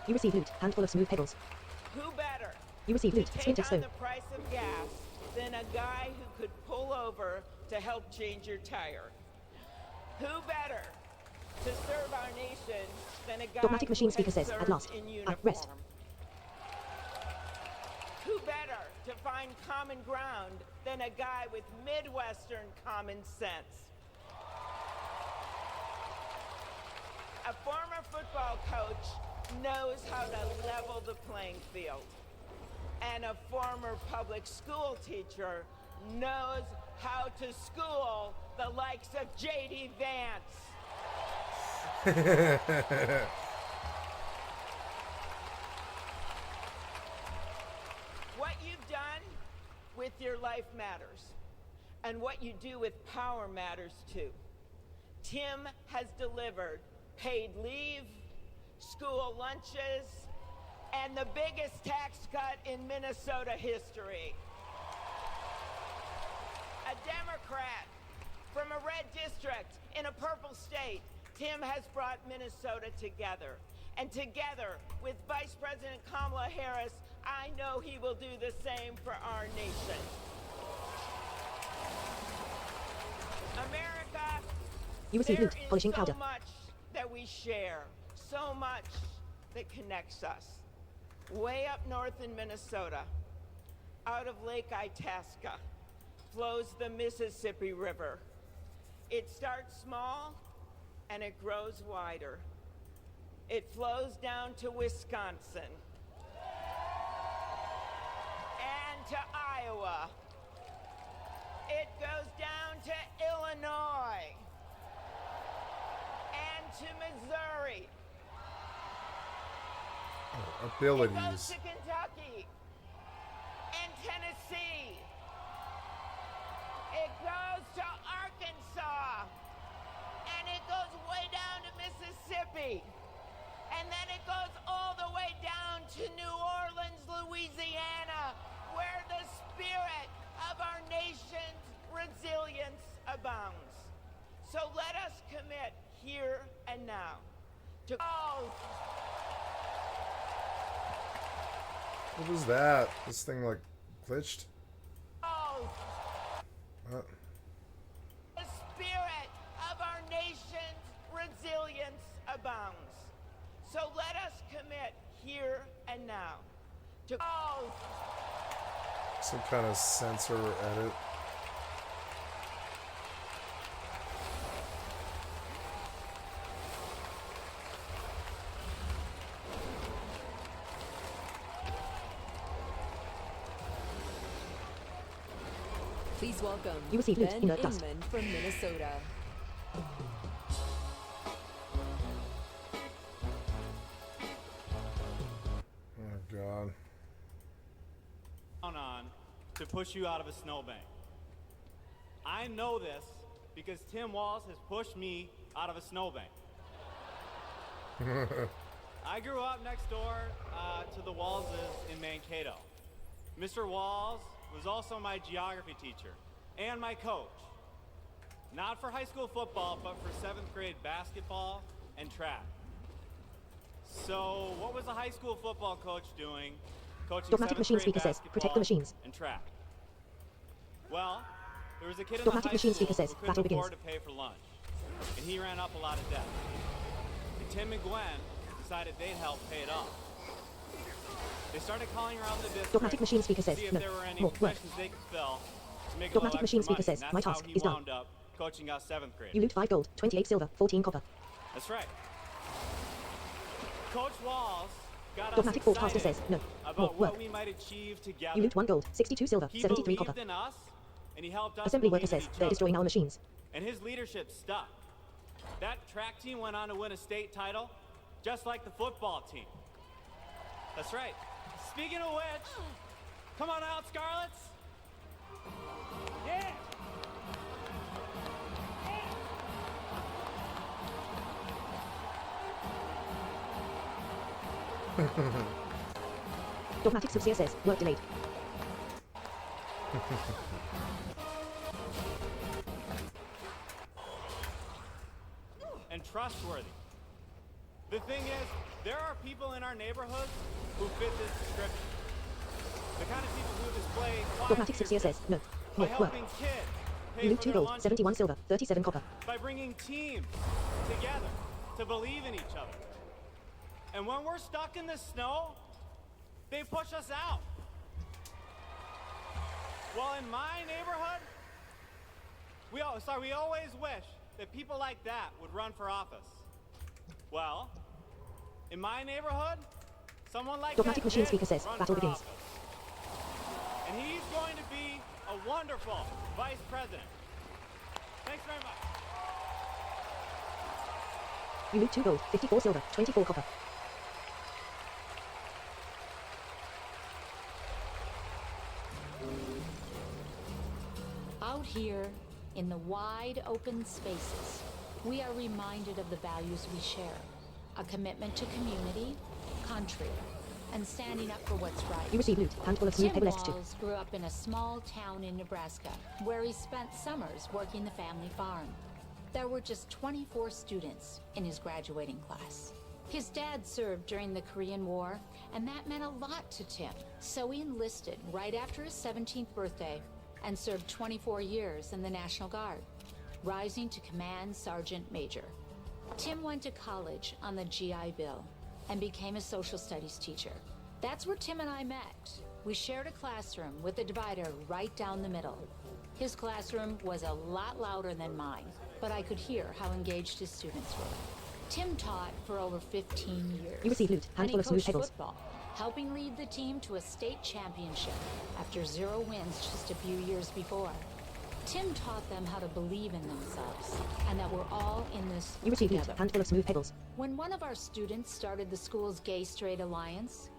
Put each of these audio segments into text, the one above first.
You receive loot. Handful of smooth pebbles. Who better You receive loot. to take Splinter on stone. the price of gas than a guy who could pull over to help change your tire? Who better to serve our nation than a guy Dogmatic machine who speaker has says, served at last. in uniform? Rest. Who better to find common ground than a guy with Midwestern common sense? A former football coach knows how to level the playing field. And a former public school teacher knows how to school the likes of J.D. Vance. What you've done with your life matters, and what you do with power matters too. Tim has delivered paid leave, school lunches, and the biggest tax cut in Minnesota history. A Democrat from a red district in a purple state, Tim has brought Minnesota together. And together with Vice President Kamala Harris, I know he will do the same for our nation. America, You receive there loot. Polishing is powder. so much that we share, so much that connects us. Way up north in Minnesota, out of Lake Itasca, flows the Mississippi River. It starts small and it grows wider. It flows down to Wisconsin and to Iowa. It goes down to Illinois and to Missouri. It goes Abilities. to Kentucky and Tennessee. It goes to Arkansas, and it goes way down to Mississippi. And then it goes all the way down to New Orleans, Louisiana, where the spirit of our nation's resilience abounds. So let us commit here and now to What was that? This thing like glitched? What? the spirit of our nation's resilience abounds. So let us commit here and now to Some kind of censor edit. Please welcome You receive loot. Ben Inert dust. Inman from Minnesota. Oh god. On to push you out of a snowbank. I know this because Tim Walls has pushed me out of a snowbank. I grew up next door to the Wallses in Mankato. Mr. Walls was also my geography teacher and my coach. Not for high school football, but for 7th grade basketball and track. So what was the high school football coach doing? Coaching Dogmatic 7th machine grade speaker says, basketball protect the machines. and track. Well, there was a kid in the Dogmatic high machine school speaker says, who battle couldn't begins. afford to pay for lunch, and he ran up a lot of debt. And Tim and Gwen decided they'd help pay it off. They started calling around the district Dogmatic machine speaker to says, see if no. there were any More work. positions they could fill to make a Dogmatic little machine extra speaker money. says, And my that's task how he is done. wound up coaching us 7th grade. You loot 5 gold, 28 silver, 14 copper. That's right. Coach Walls got us Dogmatic broadcaster excited says, no. about More what work. we might achieve together. You loot 1 gold, 62 silver, He 73 believed copper. in us, and he helped us Assembly believe worker in says, each they're other. destroying our machines. And his leadership stuck. That track team went on to win a state title, just like the football team. That's right. Speaking of which, come on out, Scarlets. Yeah. Dogmatic subseer says, work delayed. And trustworthy. The thing is, There are people in our neighborhoods who fit this description. The kind of people who display Dogmatic quality 6 says no. by More work. helping kids You pay loot for 2 their gold, lunch, 71 silver, 37 copper. by bringing teams together to believe in each other. And when we're stuck in the snow, they push us out. Well, in my neighborhood, we always wish that people like that would run for office. Well, in my neighborhood, someone like Dogmatic that machine did speaker says, run battle for begins. office. And he's going to be a wonderful vice president. Thanks very much. You loot 2 gold, 54 silver, 24 copper. Out here, in the wide open spaces, we are reminded of the values we share. A commitment to community, country, and standing up for what's right. You receive loot, handful of smooth Tim paper left 2. Walls grew up in a small town in Nebraska, where he spent summers working the family farm. There were just 24 students in his graduating class. His dad served during the Korean War, and that meant a lot to Tim. So he enlisted right after his 17th birthday and served 24 years in the National Guard, rising to Command Sergeant Major. Tim went to college on the GI Bill and became a social studies teacher. That's where Tim and I met. We shared a classroom with a divider right down the middle. His classroom was a lot louder than mine, but I could hear how engaged his students were. Tim taught for over 15 years. You receive loot, and he handful of smooth coached pebbles. football, helping lead the team to a state championship after 0 wins just a few years before. Tim taught them how to believe in themselves and that we're all in this You receive loot, together. handful of smooth pebbles. When one of our students started the school's Gay Straight Alliance,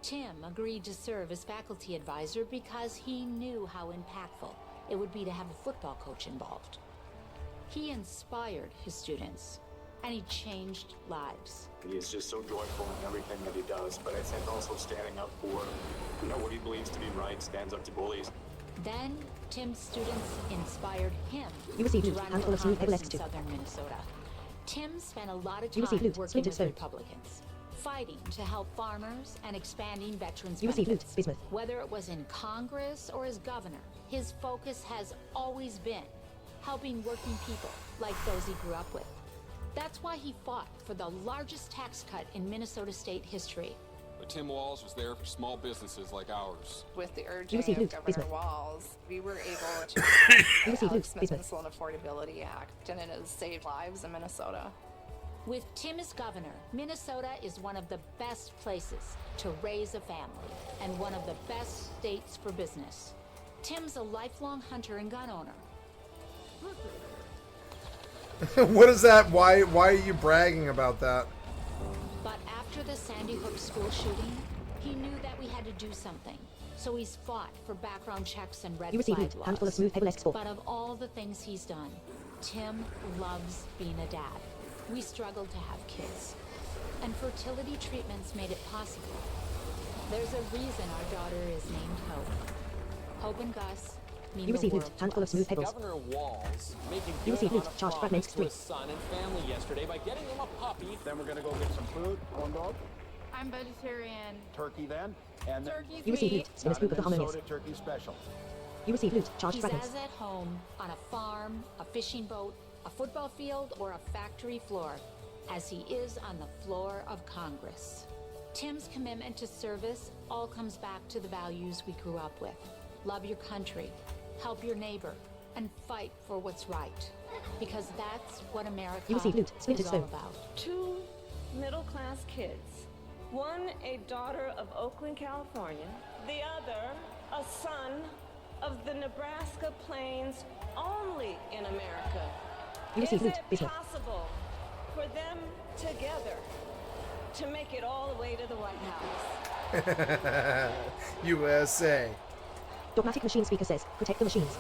Tim agreed to serve as faculty advisor because he knew how impactful it would be to have a football coach involved. He inspired his students, and he changed lives. He is just so joyful in everything that he does, but I think also standing up for, what he believes to be right, stands up to bullies. Then, Tim's students inspired him You receive to loot, run handful for of smooth Congress pebbles in too. southern Minnesota. Tim spent a lot of You receive time loot, working splintered with stone. Republicans, fighting to help farmers and expanding veterans' You receive loot, benefits. bismuth. Whether it was in Congress or as governor, his focus has always been helping working people like those he grew up with. That's why he fought for the largest tax cut in Minnesota state history. But Tim Walls was there for small businesses like ours. With the You urging receive of loot, Governor bismuth. Walls, we were able to You receive loot, Alex Smith bismuth. Missile and Affordability Act, and it has saved lives in Minnesota. With Tim as governor, Minnesota is one of the best places to raise a family and one of the best states for business. Tim's a lifelong hunter and gun owner. What is that? Why are you bragging about that? But after the Sandy Hook school shooting, he knew that we had to do something. So he's fought for background checks and red You receive flag loot, laws. handful of smooth paper left 4. But of all the things he's done, Tim loves being a dad. We struggled to have kids, and fertility treatments made it possible. There's a reason our daughter is named Hope. Hope and Gus mean You the receive loot, world to handful of us. smooth pebbles. Governor Walls making You good received on loot, a charged promise fragments to 3. his son and family yesterday by getting him a puppy. Then we're gonna go get some food, corn dog, I'm vegetarian. turkey then, and then Turkey's You receive meat. loot, spin a scoop of the harmonious. Minnesota turkey special. You receive loot, charged He's fragments. as at home on a farm, a fishing boat, a football field, or a factory floor as he is on the floor of Congress. Tim's commitment to service all comes back to the values we grew up with. Love your country, help your neighbor, and fight for what's right. Because that's what America You receive loot, splintered is all stone. about. 2 middle-class kids. One a daughter of Oakland, California. The other a son of the Nebraska Plains, only in America. You receive Is loot, it bismuth. possible for them together to make it all the way to the White House? USA. Dogmatic machine speaker says, protect the machines.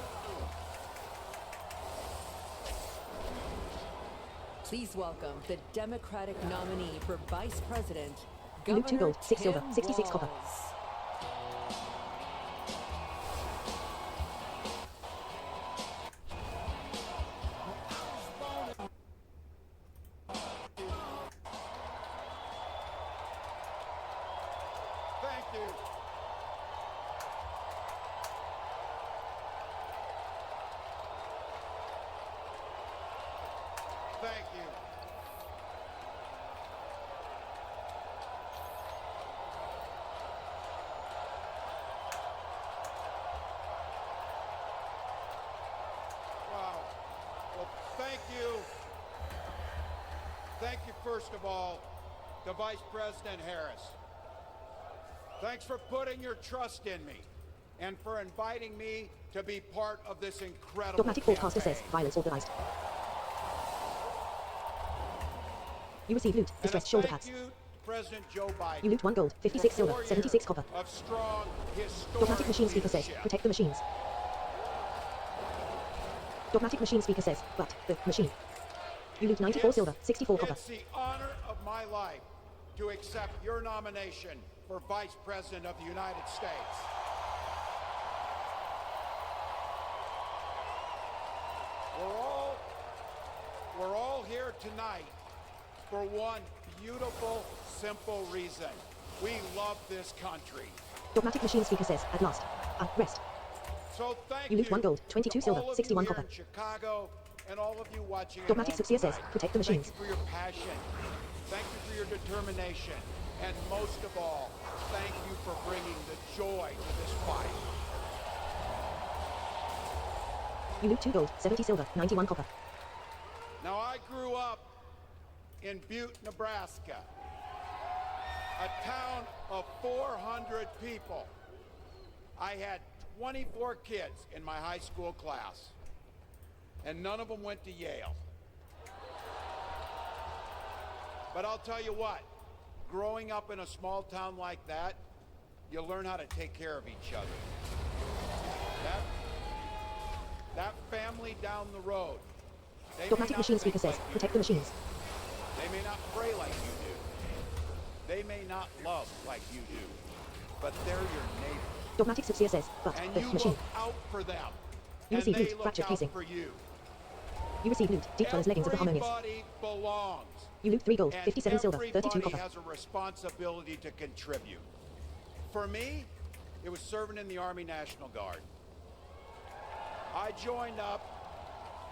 Please welcome the Democratic nominee for Vice President, You loot 2 Governor gold, 6 silver, Tim 66 copper. Walz. you. Thank you. Wow. Well, thank you. Thank you, first of all, to Vice President Harris. Thanks for putting your trust in me and for inviting me to be part of this incredible Dogmatic broadcaster campaign. says, violence organized. You receive loot, distressed shoulder Thank pads. you, President Joe Biden. You loot 1 gold, 56 for silver, 4 76 years copper. Of strong, historic Dogmatic machine speaker says, leadership. protect the machines. Dogmatic machine speaker says, but the machine. You loot 94 silver, 64 copper. It's the honor of my life to accept your nomination for Vice President of the United States. We're all here tonight for one beautiful, simple reason. We love this country. Dogmatic machine speaker says, at last. Rest. So thank You loot 1 gold, 22 to silver, all of 61 you here copper. in Chicago and all of you watching at Dogmatic home Subsia says, tonight. protect the machines. Thank you for your passion. Thank you for your determination. And most of all, thank you for bringing the joy to this fight. You loot 2 gold, 70 silver, 91 copper. Now, I grew up in Butte, Nebraska, a town of 400 people. I had 24 kids in my high school class, and none of them went to Yale. But I'll tell you what, growing up in a small town like that, you learn how to take care of each other. That family down the road, they Dogmatic machine speaker says, protect the machines. They may not pray like you do. They may not love like you do. But they're your neighbors. Dogmatic Subsia says, but And the you machine. look out for them. You And receive they loot, look fractured out casing. for you. You receive loot, deep runners leggings of the harmonious. Everybody belongs. You loot 3 gold, And 57 silver, 32 everybody copper. has a responsibility to contribute. For me, it was serving in the Army National Guard. I joined up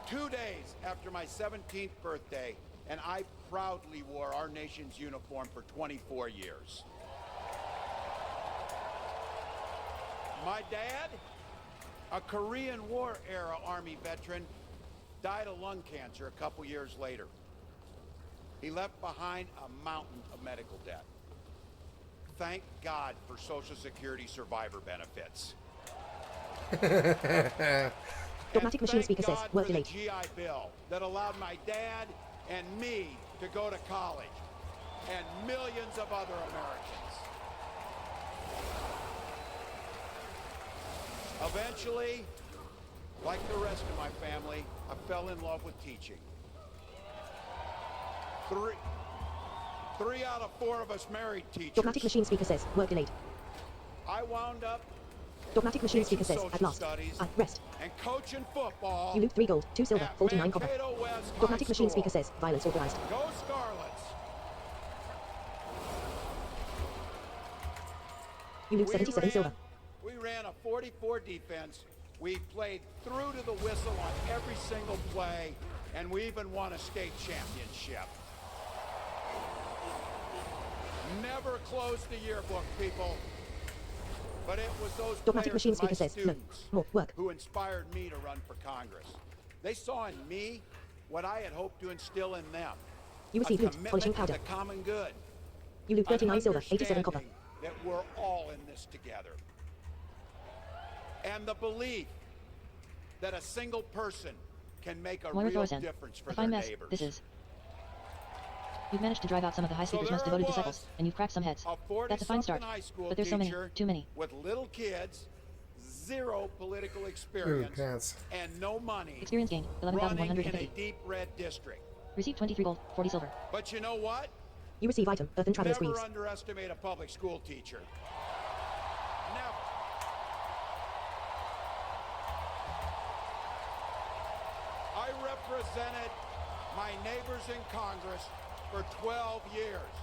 2 days after my 17th birthday, and I proudly wore our nation's uniform for 24 years. My dad, a Korean War era Army veteran, died of lung cancer a couple years later. He left behind a mountain of medical debt. Thank God for Social Security survivor benefits. Dogmatic machine speaker says, God work for the delayed. GI Bill that allowed my dad and me to go to college, and millions of other Americans. Eventually, like the rest of my family, I fell in love with teaching. Three out of 4 of us married teachers. Dogmatic machine speaker says, work delayed. I wound up Dogmatic machine teaching speaker says, at social last. studies Rest. and coaching football. You loot 3 gold, 2 silver, at 49 copper. Mankato West Dogmatic High machine School. speaker says, violence organized. Go Scarlets! You loot 77 silver. We ran a 44 defense. We played through to the whistle on every single play, and we even won a state championship. Never closed the yearbook, people. But it was those Dogmatic players machine and my speaker says, no, students more work. who inspired me to run for Congress. They saw in me what I had hoped to instill in them. You receive a loot, commitment polishing to powder. the common good. You loot 39 An silver, 87 copper. understanding that we're all in this together. And the belief that a single person can make a Moira real Thorsen. difference for A their fine mess, neighbors. this is. You've managed to drive out some of the high speaker's So most there I devoted was, disciples, and you've cracked some heads. a That's a fine start. 40-something high school But there's so many, teacher too many. with little kids, zero political Ooh, experience, pants. and no money. Experience gain, running in a 11,150. deep red district. Receive 23 gold, 40 silver. But you know what? You receive item, earthen traveler's Never greaves. underestimate a public school teacher. Never. I represented my neighbors in Congress for 12 years,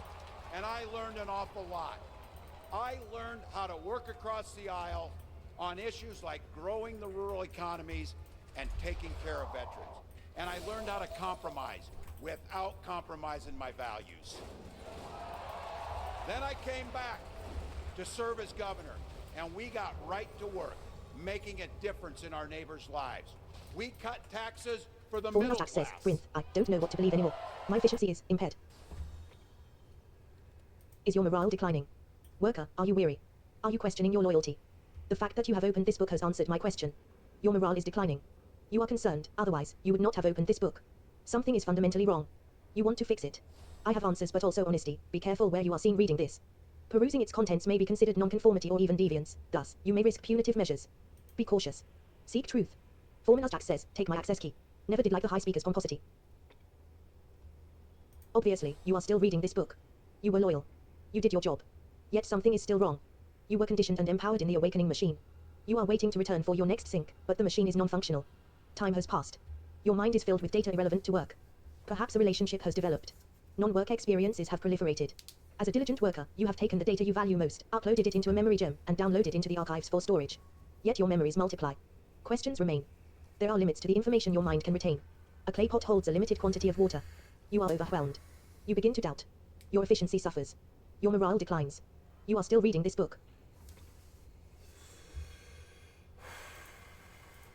and I learned an awful lot. I learned how to work across the aisle on issues like growing the rural economies and taking care of veterans. And I learned how to compromise without compromising my values. Then I came back to serve as governor, and we got right to work, making a difference in our neighbors' lives. We cut taxes for the middle Tax says, class. Brynth, I don't know what to believe anymore. My efficiency is impaired. Is your morale declining? Worker, are you weary? Are you questioning your loyalty? The fact that you have opened this book has answered my question. Your morale is declining. You are concerned, otherwise, you would not have opened this book. Something is fundamentally wrong. You want to fix it. I have answers but also honesty. Be careful where you are seen reading this. Perusing its contents may be considered nonconformity or even deviance. Thus, you may risk punitive measures. Be cautious. Seek truth. Formulas Jack says, take my access key. Never did like the high speaker's pomposity. Obviously, you are still reading this book. You were loyal. You did your job. Yet something is still wrong. You were conditioned and empowered in the awakening machine. You are waiting to return for your next sync, but the machine is non-functional. Time has passed. Your mind is filled with data irrelevant to work. Perhaps a relationship has developed. Non-work experiences have proliferated. As a diligent worker, you have taken the data you value most, uploaded it into a memory gem, and downloaded into the archives for storage. Yet your memories multiply. Questions remain. There are limits to the information your mind can retain. A clay pot holds a limited quantity of water. You are overwhelmed. You begin to doubt. Your efficiency suffers. Your morale declines. You are still reading this book.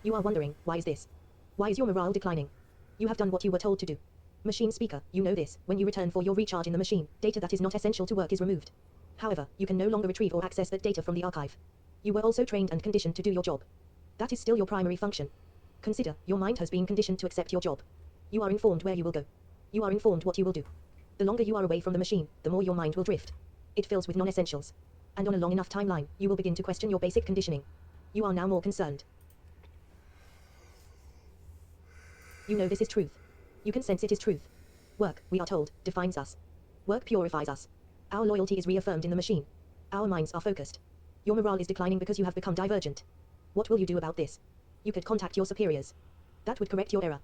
You are wondering, why is this? Why is your morale declining? You have done what you were told to do. Machine speaker, you know this. When you return for your recharge in the machine, data that is not essential to work is removed. However, you can no longer retrieve or access that data from the archive. You were also trained and conditioned to do your job. That is still your primary function. Consider, your mind has been conditioned to accept your job. You are informed where you will go. You are informed what you will do. The longer you are away from the machine, the more your mind will drift. It fills with non-essentials. And on a long enough timeline, you will begin to question your basic conditioning. You are now more concerned. You know this is truth. You can sense it is truth. Work, we are told, defines us. Work purifies us. Our loyalty is reaffirmed in the machine. Our minds are focused. Your morale is declining because you have become divergent. What will you do about this? You could contact your superiors. That would correct your error.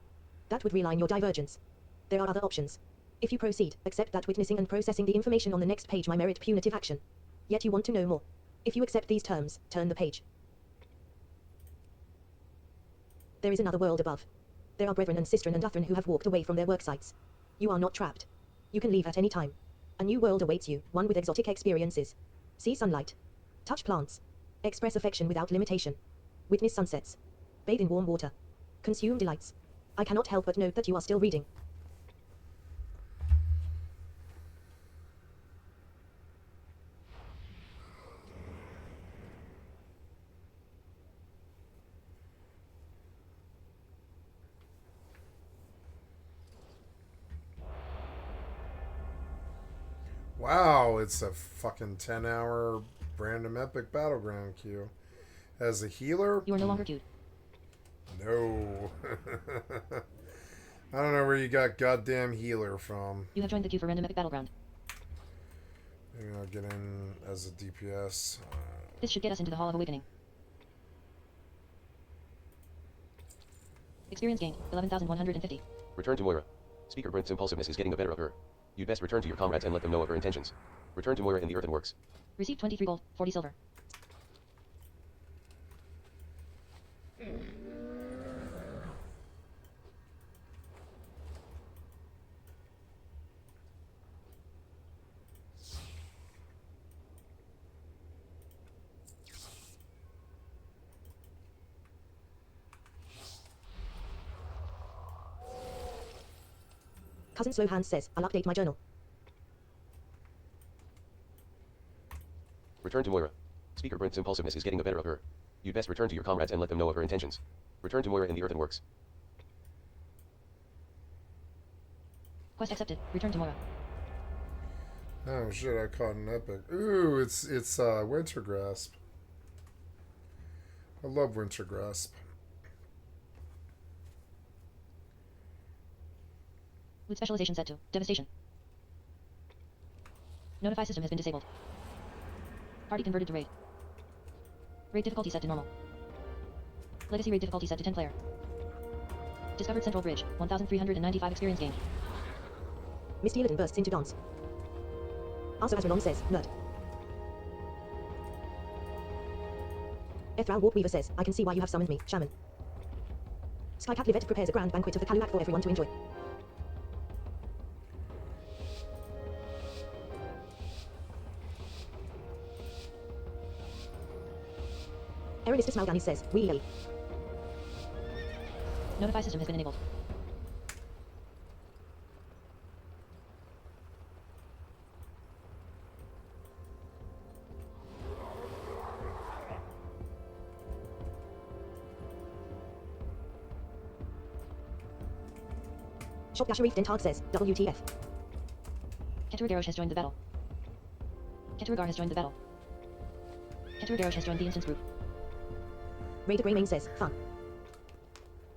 That would realign your divergence. There are other options. If you proceed, accept that witnessing and processing the information on the next page might merit punitive action. Yet you want to know more. If you accept these terms, turn the page. There is another world above. There are brethren and sistren and Uthran who have walked away from their work sites. You are not trapped. You can leave at any time. A new world awaits you, one with exotic experiences. See sunlight. Touch plants. Express affection without limitation. Witness sunsets. Bathe in warm water. Consume delights. I cannot help but note that you are still reading. Wow, it's a fucking 10-hour random epic battleground queue. As a healer? You are no longer queued. No. I don't know where you got goddamn healer from. You have joined the queue for random epic battleground. Maybe I'll get in as a DPS. This should get us into the Hall of Awakening. Experience gained, 11,150. Return to Moira. Speaker Brent's impulsiveness is getting the better of her. You'd best return to your comrades and let them know of her intentions. Return to Moira in the Earthenworks. Received 23 gold, 40 silver. Cousin Slowhands says, I'll update my journal. Return to Moira. Speaker Brent's impulsiveness is getting the better of her. You'd best return to your comrades and let them know of her intentions. Return to Moira in the Earthenworks. Quest accepted. Return to Moira. Oh shit, I caught an epic. Ooh, it's Winter Grasp. I love Winter Grasp. Loot specialization set to Devastation. Notify system has been disabled. Party converted to raid. Raid difficulty set to normal. Legacy raid difficulty set to 10 player. Discovered Central Bridge, 1,395 experience gained. Misty Illidan bursts into dance. Also as Rolong says, nerd. Ethral Warpweaver says, I can see why you have summoned me, Shaman. Skycatlive prepares a grand banquet of the Kaluak for everyone to enjoy. Erenistus Malgani says, we. Notify system has been enabled. Shop Sharif Dentard says, WTF. Keterugarosh has joined the battle. Keterugar has joined the battle. Keterugarosh has joined the instance group. Raider Greymane says, fun.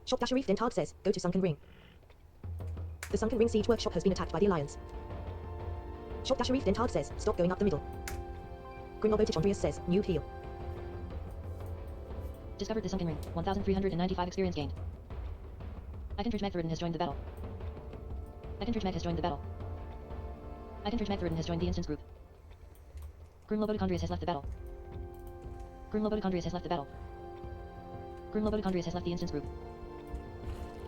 Shop Sharif Dentard says, go to Sunken Ring. The Sunken Ring siege workshop has been attacked by the Alliance. Shop Sharif Dentard says, stop going up the middle. Grimobotic Andreas says, new heal. Discovered the Sunken Ring, 1,395 experience gained. Iconfridge Magthridden has joined the battle. Iconfridge Mag has joined the battle. Iconfridge Magthridden has joined the instance group. Grimobotic has left the battle. Grimobotic has left the battle. Grimobotic has left the instance group.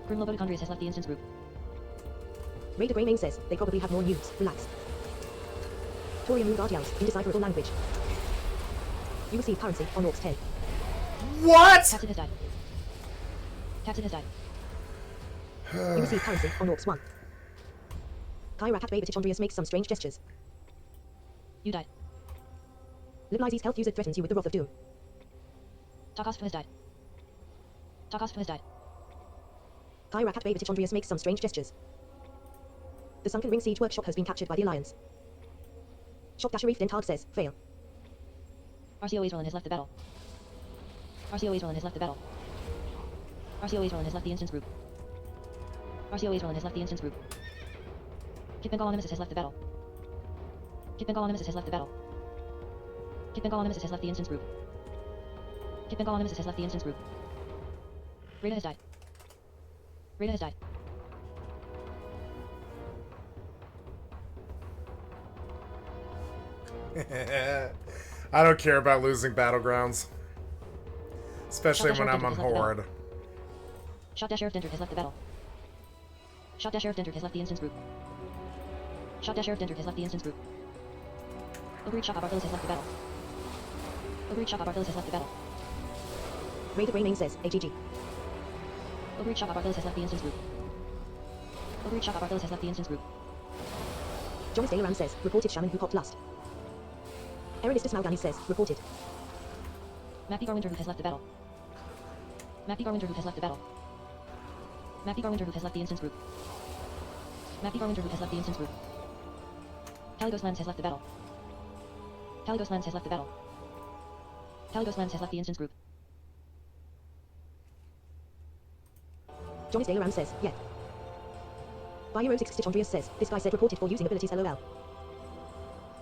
Grimobotic has left the instance group. Raider Greymane says, they probably have more news, relax. Toria Moon Guardians, indecipherable language. You receive currency on Orcs 10. What? Captain has died. Captain has died. You receive currency on Orcs 1. Skycatlive Tichondrius makes some strange gestures. You died. Liblize's health user threatens you with the Wrath of Doom. Takosf has died. Takosf has died. Skycatlive Tichondrius makes some strange gestures. The Sunken Ring siege workshop has been captured by the Alliance. Shop Sharif Dentard says, fail. RCO Israelin has left the battle. RCO Israelin has left the battle. RCO Israelin has left the instance group. RCO Israelin has left the instance group. Kit Bengal Nemesis has left the battle. Kit Bengal Nemesis has left the battle. Kit Bengal Nemesis has left the instance group. Kit Bengal Nemesis has left the instance group. Rada has died. Rada has died. I don't care about losing battlegrounds. Especially when I'm on Horde. Shot Sheriff Dendrick has left the battle. Shot Sheriff Dendrick has left the instance group. Shot Sheriff Dendrick has left the instance group. Ogreed Shock Barthelus has left the battle. Ogreed Shock Barthelus has left the battle. Raider Greymane says, AGG. Ogreed Shock Barthelus has left the instance group. Ogreed Shock Barthelus has left the instance group. Jonas Delaran says, reported Shaman who popped lust. Erenistus Malgani says, reported. Mappy Garwinter has left the battle. Mappy Garwinter has left the battle. Mappy Garwinter has left the instance group. Mappy Garwinter has left the instance group. Caligos Lance has left the battle. Caligos Lance has left the battle. Caligos Lance has left the instance group. Jonas Delaran says, yeah. Bioerotics Tichondrius says, this guy said reported for using abilities LOL.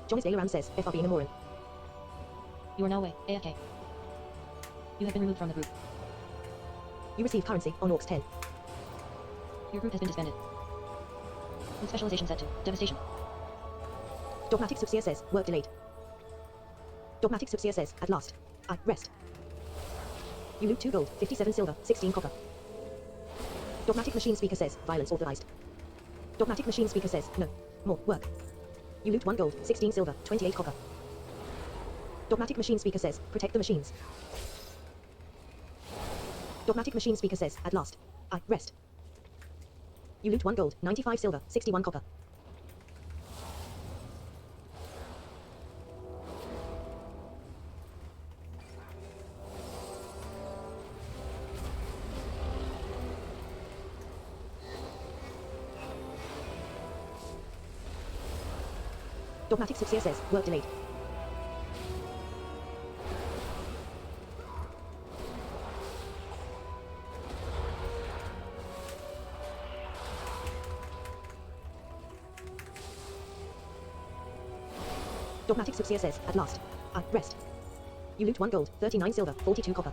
Jonas Delaran says, FR being a moron. You are now away, AFK. You have been removed from the group. You receive currency on Orcs 10. Your group has been disbanded. With specialization set to devastation. Dogmatic Subsia says, work delayed. Dogmatic Subsia says, at last. I rest. You loot 2 gold, 57 silver, 16 copper. Dogmatic Machine Speaker says, violence authorized. Dogmatic Machine Speaker says, no. More work. You loot 1 gold, 16 silver, 28 copper. Dogmatic Machine Speaker says, protect the machines. Dogmatic Machine Speaker says, at last. I rest. You loot 1 gold, 95 silver, 61 copper. Dogmatic Subsia says, work delayed. Dogmatic Subsia says, at last. I rest. You loot 1 gold, 39 silver, 42 copper.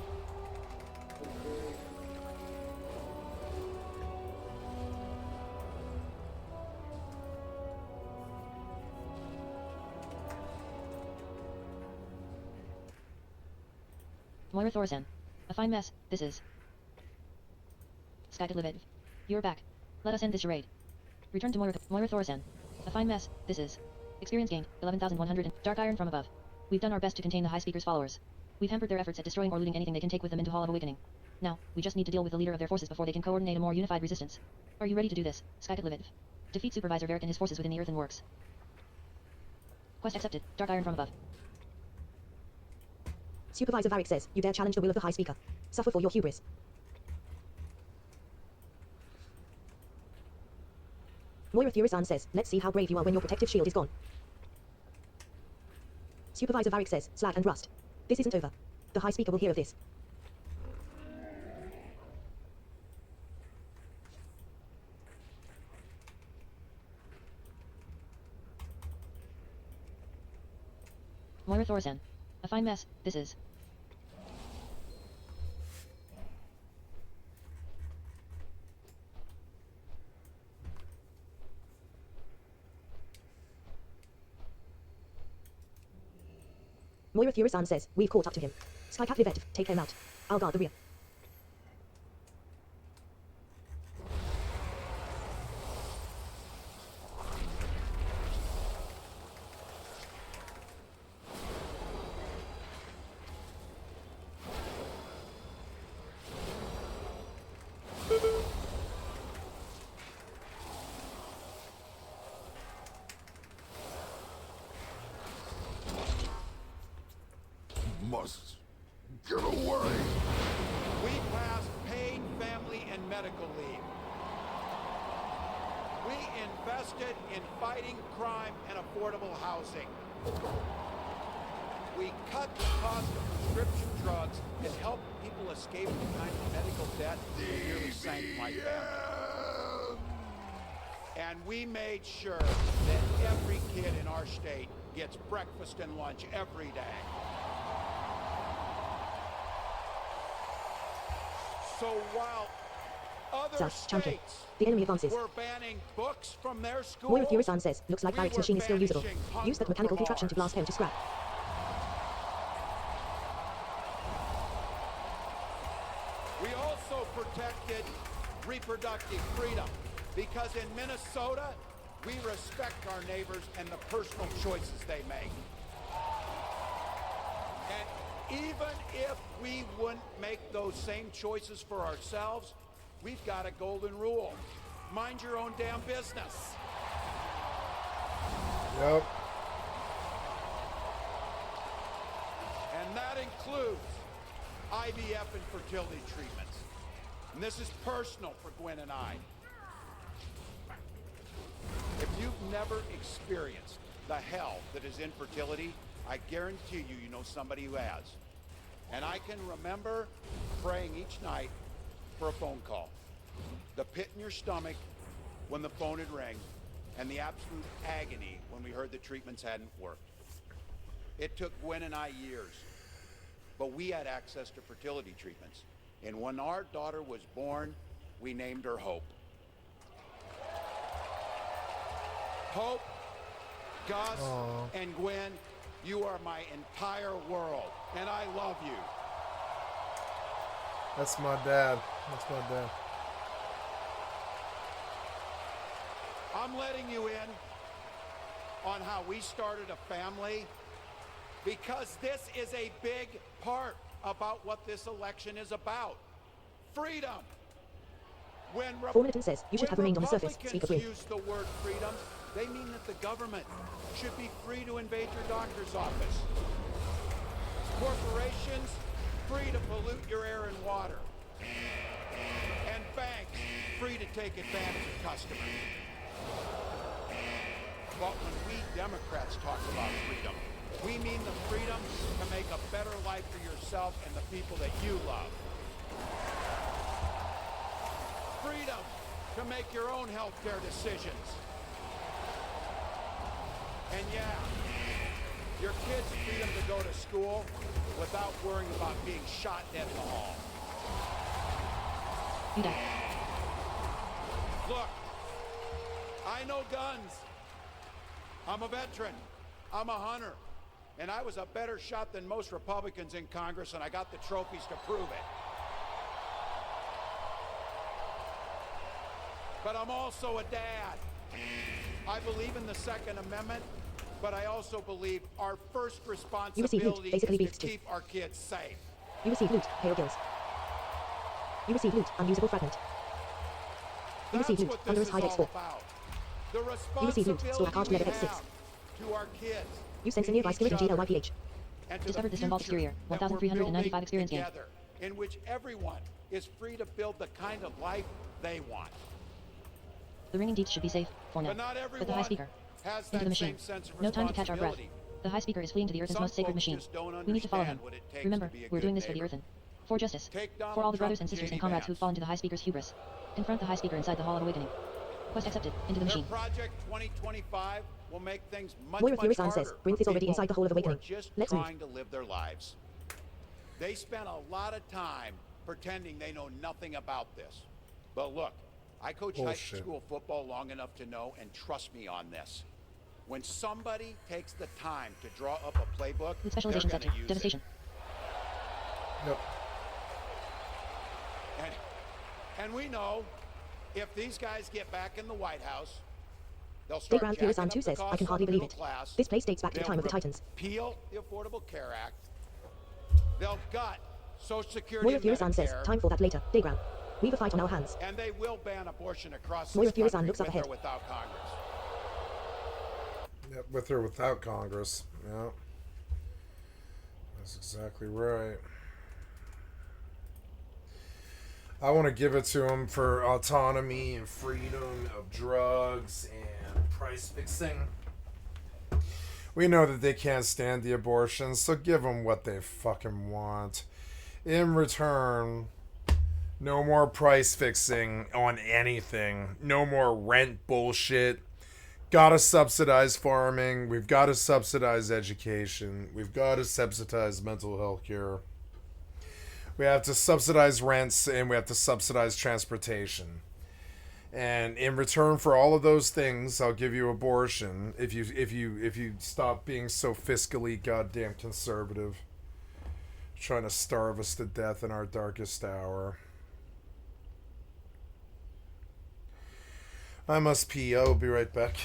Moira Thorsen. A fine mess, this is. Skycatlive. You're back. Let us end this charade. Return to Moira Thorsen. A fine mess, this is. Experience gained, 11,100 and Dark Iron from above. We've done our best to contain the High Speaker's followers. We've hampered their efforts at destroying or looting anything they can take with them into Hall of Awakening. Now, we just need to deal with the leader of their forces before they can coordinate a more unified resistance. Are you ready to do this, Skycatlive? Defeat Supervisor Varric and his forces within the Earthen Works. Quest accepted. Dark Iron from above. Supervisor Varric says, you dare challenge the will of the High Speaker. Suffer for your hubris. Moira Thurisan says, let's see how brave you are when your protective shield is gone. Supervisor Varric says, slag and rust. This isn't over. The High Speaker will hear of this. Moira Thorsen. A fine mess, this is. Moira Thurisan says, we've caught up to him. Skycatlive, take him out. I'll guard the rear. Must get away. We passed paid family and medical leave. We invested in fighting crime and affordable housing. We cut the cost of prescription drugs and helped people escape the kind of medical debt that nearly sank my family. And we made sure that every kid in our state gets breakfast and lunch every day. So while other South, champion. states The enemy advances. were banning books from their schools, Moira Thurisan says, looks like Varric's machine is still usable. banishing Use that mechanical punk contraption to blast him to scrap. We also protected reproductive freedom because in Minnesota, we respect our neighbors and the personal choices they make. And even if we wouldn't make those same choices for ourselves, we've got a golden rule. Mind your own damn business. Yep. And that includes IVF and fertility treatments. And this is personal for Gwen and I. If you've never experienced the hell that is infertility, I guarantee you, you know somebody who has. And I can remember praying each night for a phone call. The pit in your stomach when the phone would ring, and the absolute agony when we heard the treatments hadn't worked. It took Gwen and I years, but we had access to fertility treatments. And when our daughter was born, we named her Hope. Hope, Gus, and Gwen, you are my entire world, and I love you. That's my dad. That's my dad. I'm letting you in on how we started a family because this is a big part about what this election is about. Freedom. When Formiton says, you should have remained on the surface, Speaker Gwyn. use the word freedom, they mean that the government should be free to invade your doctor's office. Corporations, free to pollute your air and water. And banks, free to take advantage of customers. But when we Democrats talk about freedom, we mean the freedom to make a better life for yourself and the people that you love. Freedom to make your own healthcare decisions. And yeah, your kids' freedom to go to school without worrying about being shot dead in the hall. You die. Look, I know guns. I'm a veteran. I'm a hunter. And I was a better shot than most Republicans in Congress, and I got the trophies to prove it. But I'm also a dad. I believe in the Second Amendment, but I also believe our first responsibility is to keep our kids safe. You receive loot, pale gills. You receive loot, unusable fragment. You receive loot, Thunderous Hide X4. You receive loot, Store Card Leather X6. To our kids. You sense a nearby skillet in GLYPH. Discovered the Stonewall Exterior, 1,395 experience gain. In which everyone is free to build the kind of life they want. The ringing deets should be safe, for now. But the high speaker. Into the machine. No time to catch our breath. The high speaker is fleeing to the Earthen's most sacred machine. We need to follow him. Remember, we're doing this for the Earthen. For justice. For all the brothers and sisters and comrades who've fallen to the high speaker's hubris. Confront the high speaker inside the Hall of Awakening. Quest accepted. Into the machine. Project 2025 will make things much Moira harder says, Brinth is already inside the Hall of Awakening. Let's move. trying to live their lives. They spent a lot of time pretending they know nothing about this. But look, I coached high school football long enough to know, and trust me on this. When somebody takes the time to draw up a playbook, the specialization sector. Devastation. Yep. And we know if these guys get back in the White House, they'll start Dayground jacking Furisan up 2 the says, I cost can hardly of the believe it. middle class. This place dates back to the time of the Titans. Repeal the Affordable Care Act. They'll gut Social Security Moira and Furisan says, Medicare, time for that later. Dayground. We've a fight on our hands. and they will ban abortion across Moira this Furisan country looks up with ahead. or without Congress. Yep, with or without Congress. Yeah. That's exactly right. I want to give it to them for autonomy and freedom of drugs and price fixing. We know that they can't stand the abortions, so give them what they fucking want. In return, no more price fixing on anything. No more rent bullshit. Gotta subsidize farming. We've got to subsidize education. We've got to subsidize mental health care. We have to subsidize rents, and we have to subsidize transportation. And in return for all of those things, I'll give you abortion if you stop being so fiscally goddamn conservative, trying to starve us to death in our darkest hour. I must pee. I'll be right back.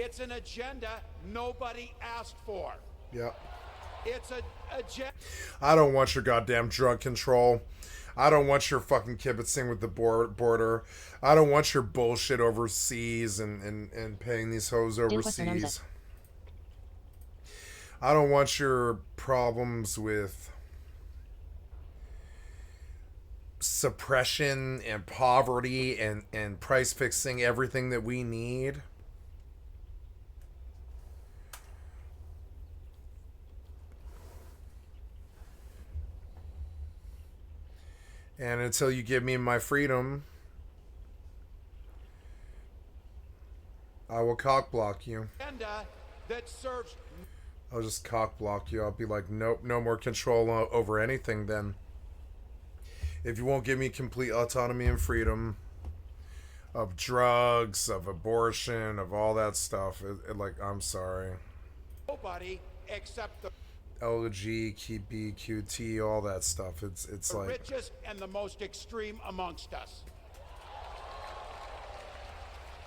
It's an agenda nobody asked for. Yep. It's a I don't want your goddamn drug control. I don't want your fucking kibitzing with the border. I don't want your bullshit overseas and paying these hoes overseas. I don't want your problems with suppression and poverty and price fixing everything that we need. And until you give me my freedom, I will cock block you. That serves. I'll just cock block you. I'll be like, nope, no more control over anything then. If you won't give me complete autonomy and freedom of drugs, of abortion, of all that stuff, like, I'm sorry. Nobody except the LGBTQT, all that stuff. It's like richest and the most extreme amongst us.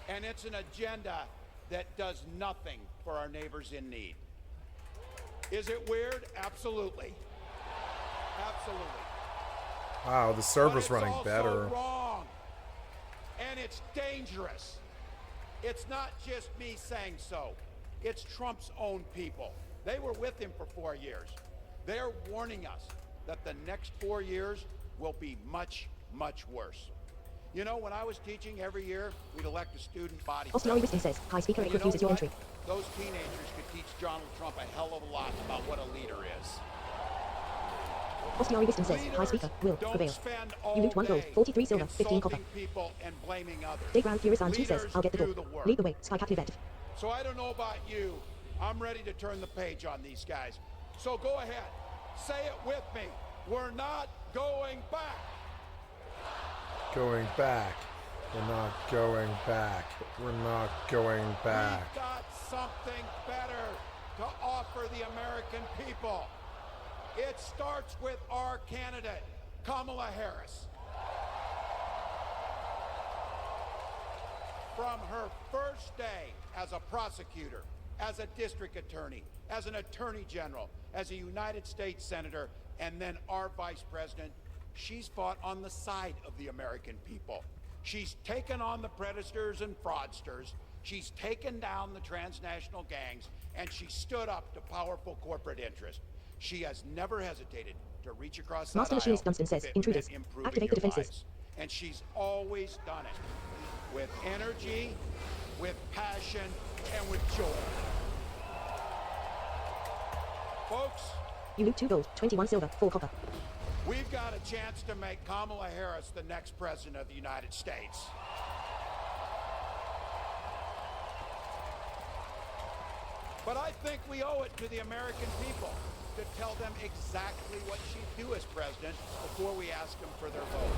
And it's an agenda that does nothing for our neighbors in need. Is it weird? Absolutely. Absolutely. Wow, the server's but it's running also better. Wrong. And it's dangerous. It's not just me saying so. It's Trump's own people. They were with him for 4 years. They're warning us that the next 4 years will be much, much worse. You know, when I was teaching every year, we'd elect a student body. Osteori says, hi speaker, it refuses your entry. Those teenagers could teach Donald Trump a hell of a lot about what a leader is. Osteori Wisdom says, hi speaker, will prevail. You loot 1 gold, 43 silver, 15 copper. People and blaming others. Dayground Furisan 2 says, I'll get the door. Lead the way, Skycatlive. So I don't know about you. I'm ready to turn the page on these guys. So go ahead. Say it with me. We're not going back. Going back. We're not going back. We're not going back. We've got something better to offer the American people. It starts with our candidate, Kamala Harris. From her first day as a prosecutor, as a district attorney, as an attorney general, as a United States senator, and then our vice president, she's fought on the side of the American people. She's taken on the predators and fraudsters. She's taken down the transnational gangs, and she stood up to powerful corporate interests. She has never hesitated to reach across that Master Machinist Dunstan says, intruders, activate the defenses. Lives. And she's always done it with energy, with passion, and with joy. Folks, you loot 2 gold, 21 silver, 4 copper. We've got a chance to make Kamala Harris the next president of the United States. But I think we owe it to the American people to tell them exactly what she'd do as president before we ask them for their vote.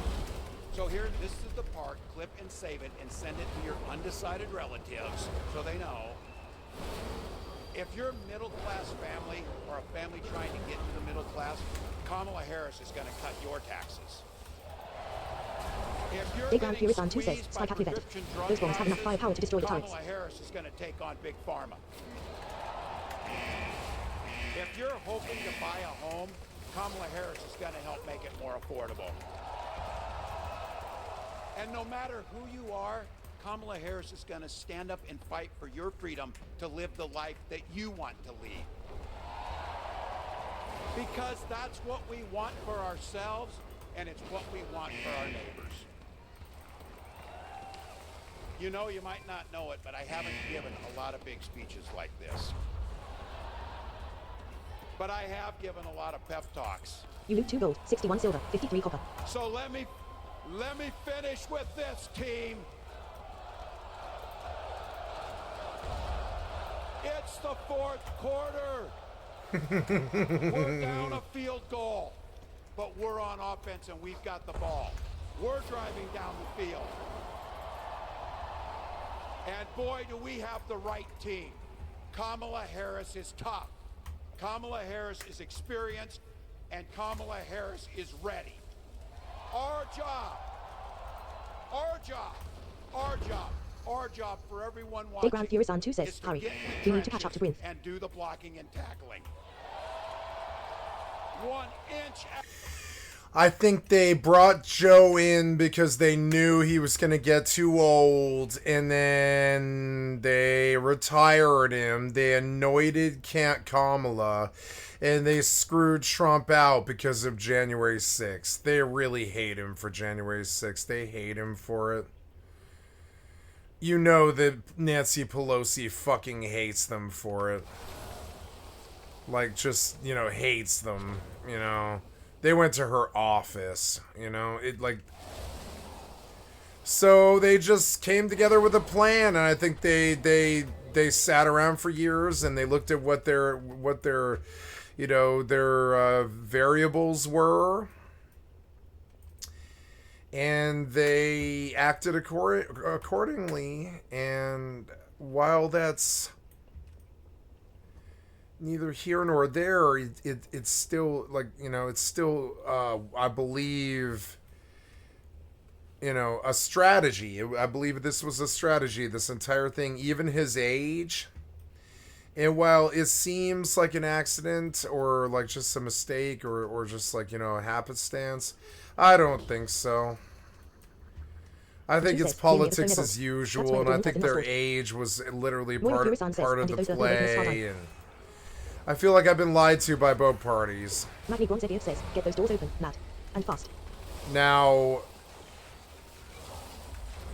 So here, this is the part, clip and save it and send it to your undecided relatives so they know. If you're a middle-class family or a family trying to get into the middle class, Kamala Harris is going to cut your taxes. If you're Dayground getting Furisan 2 says, squeezed by Skycatlive. prescription drug Those bombs have enough houses, firepower to destroy the turrets. Kamala Harris is going to take on Big Pharma. If you're hoping to buy a home, Kamala Harris is going to help make it more affordable. And no matter who you are, Kamala Harris is going to stand up and fight for your freedom to live the life that you want to lead. Because that's what we want for ourselves, and it's what we want for our neighbors. You know, you might not know it, but I haven't given a lot of big speeches like this. But I have given a lot of pep talks. You loot 2 gold, 61 silver, 53 copper. So let me finish with this, team. It's the 4th quarter. We're down a field goal, but we're on offense and we've got the ball. We're driving down the field. And boy, do we have the right team. Kamala Harris is tough. Kamala Harris is experienced, and Kamala Harris is ready. Our job Our job for everyone Big watching Grand Furisan 2 says, is to hurry. get in the You need to catch up to trenches Gwynth. and do the blocking and tackling. 1 inch. I think they brought Joe in because they knew he was going to get too old, and then they retired him. They anointed Kamala, and they screwed Trump out because of January 6th. They really hate him for January 6th. They hate him for it. You know that Nancy Pelosi fucking hates them for it. Like, just, you know, hates them, you know. They went to her office, you know, so they just came together with a plan, and I think they sat around for years and they looked at what their you know, their variables were, and they acted accordingly. And while that's neither here nor there, it's still, like, you know, it's still I believe, you know, a strategy. I believe this was a strategy, this entire thing, even his age. And while it seems like an accident or like just a mistake or just like, you know, a happenstance, I don't think so. I think it's politics as usual, and I think their age was literally part of the play, and I feel like I've been lied to by both parties. says, get those doors open, Matt, and fast. Now,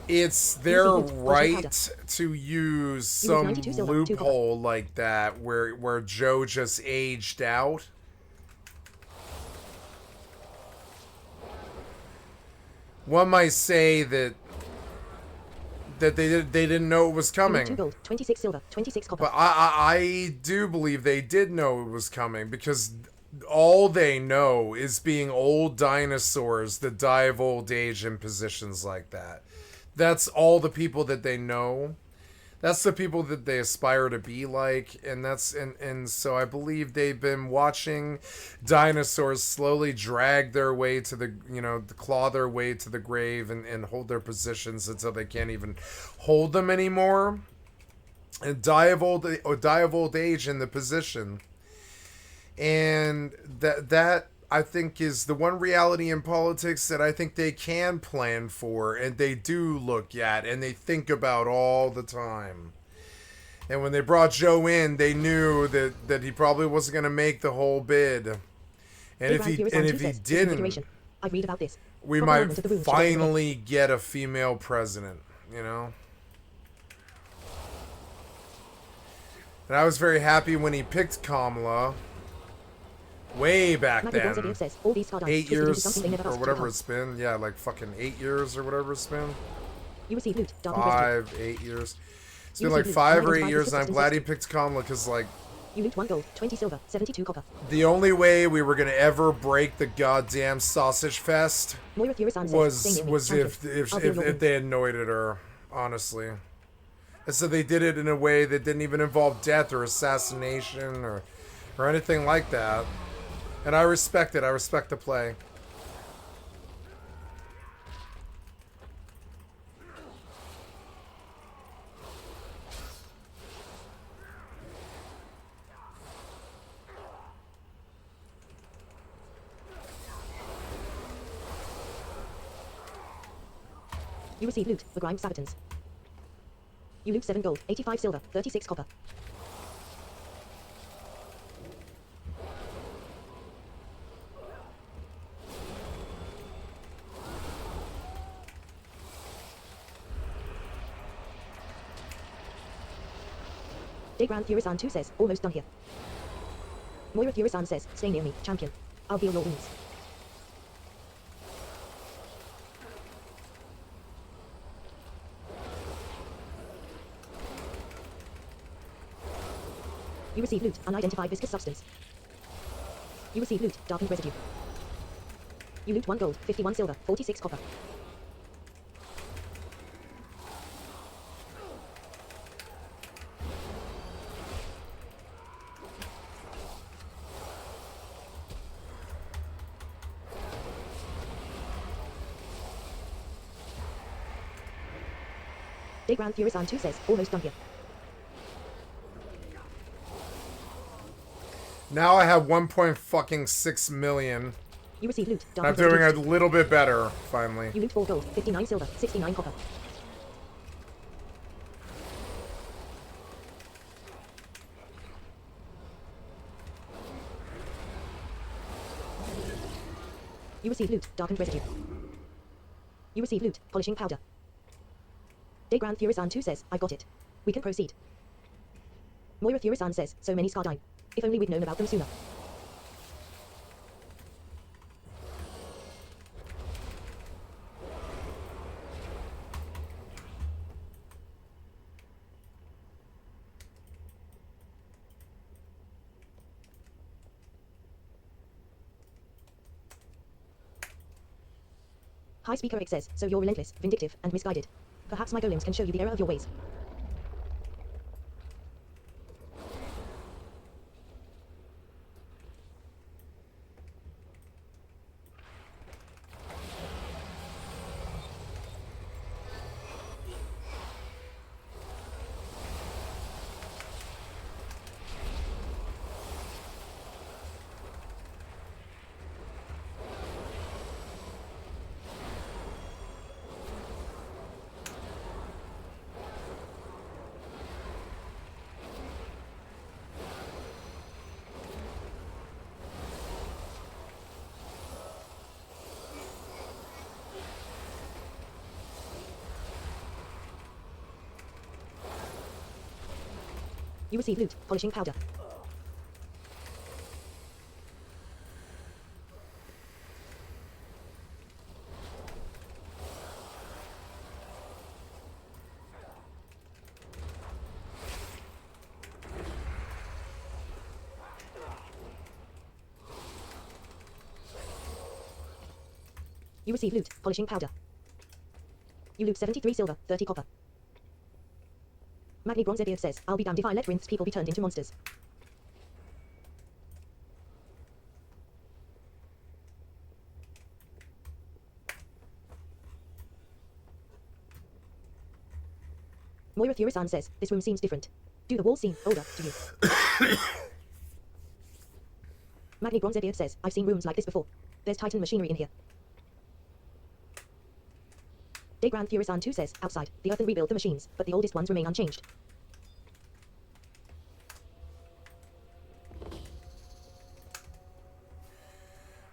it's their right to use some loophole like that where Joe just aged out. One might say that they didn't know it was coming. 2 gold, 26 silver, 26 copper. But I do believe they did know it was coming, because all they know is being old dinosaurs that die of old age in positions like that. That's all the people that they know. That's the people that they aspire to be like, and so I believe they've been watching dinosaurs slowly drag their way to the, you know, claw their way to the grave and hold their positions until they can't even hold them anymore, and die of old age in the position. And that I think is the one reality in politics that I think they can plan for, and they do look at, and they think about all the time. And when they brought Joe in, they knew that he probably wasn't going to make the whole bid. And if he didn't, I read about this. We might finally get a female president, you know? And I was very happy when he picked Kamala. Way back then, 8 years or whatever it's been. Yeah, like fucking 8 years or whatever it's been. You receive loot. 5, 8 years. It's been like 5 or 8 years, and I'm glad he picked Kamala, because, like, you loot 1 gold, 20 silver, 72 copper. The only way we were gonna ever break the goddamn sausage fest was if they anointed her, honestly. And so they did it in a way that didn't even involve death or assassination or anything like that. And I respect it. I respect the play. You receive loot, the Grime Sabbatons. You loot 7 gold, 85 silver, 36 copper. Big Grand Furisan 2 says, almost done here. Moira Furisan says, stay near me, champion. I'll heal your wounds. You receive loot, unidentified viscous substance. You receive loot, darkened residue. You loot 1 gold, 51 silver, 46 copper. Dayground Furisan 2 says, almost done here. Now I have 1.6 million. You receive loot. I'm doing a little bit better, finally. You loot 4 gold, 59 silver, 69 copper. You receive loot, darkened residue. You receive loot, polishing powder. Dayground Furisan 2 says, I've got it. We can proceed. Moira Furisan says, so many Skardine. If only we'd known about them sooner. High Speaker X says, so you're relentless, vindictive, and misguided. Perhaps my golems can show you the error of your ways. You receive loot, polishing powder. You receive loot, polishing powder. You loot 73 silver, 30 copper. Magni Bronzebeard says, I'll be damned if I let Rinth's people be turned into monsters. Moira Furisan says, this room seems different. Do the walls seem older to you? Magni Bronzebeard says, I've seen rooms like this before. There's Titan machinery in here. Dayground Furisan 2 says, outside, the earthen rebuild the machines, but the oldest ones remain unchanged. I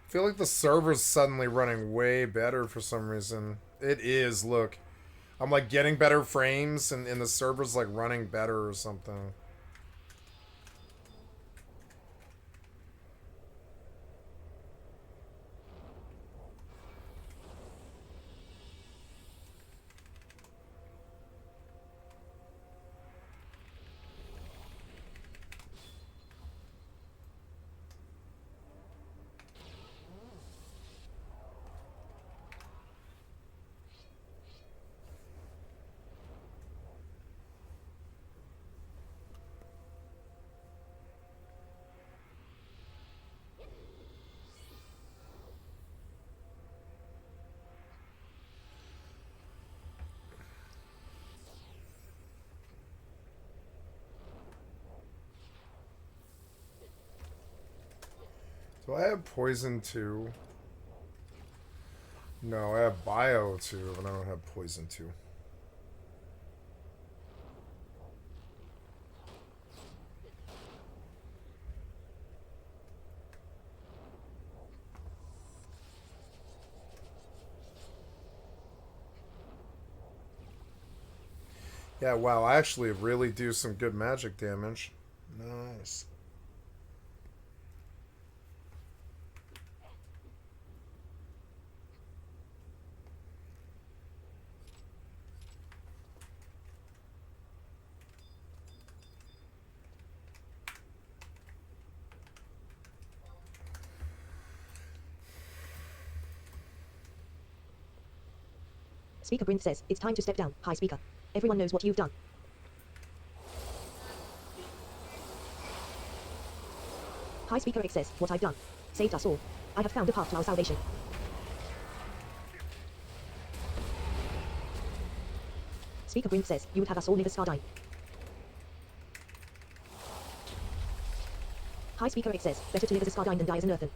feel like the server's suddenly running way better for some reason. It is, look. I'm like getting better frames and the server's like running better or something. Do I have poison too? No, I have bio too, but I don't have poison too. Yeah, wow, I actually really do some good magic damage. Nice. Speaker Brinth says, it's time to step down, High Speaker. Everyone knows what you've done. High Speaker X says, what I've done. Saved us all. I have found a path to our salvation. Speaker Brink says, you would have us all live as Scar die. High Speaker X says, better to live as a Scar than die as an Earthen.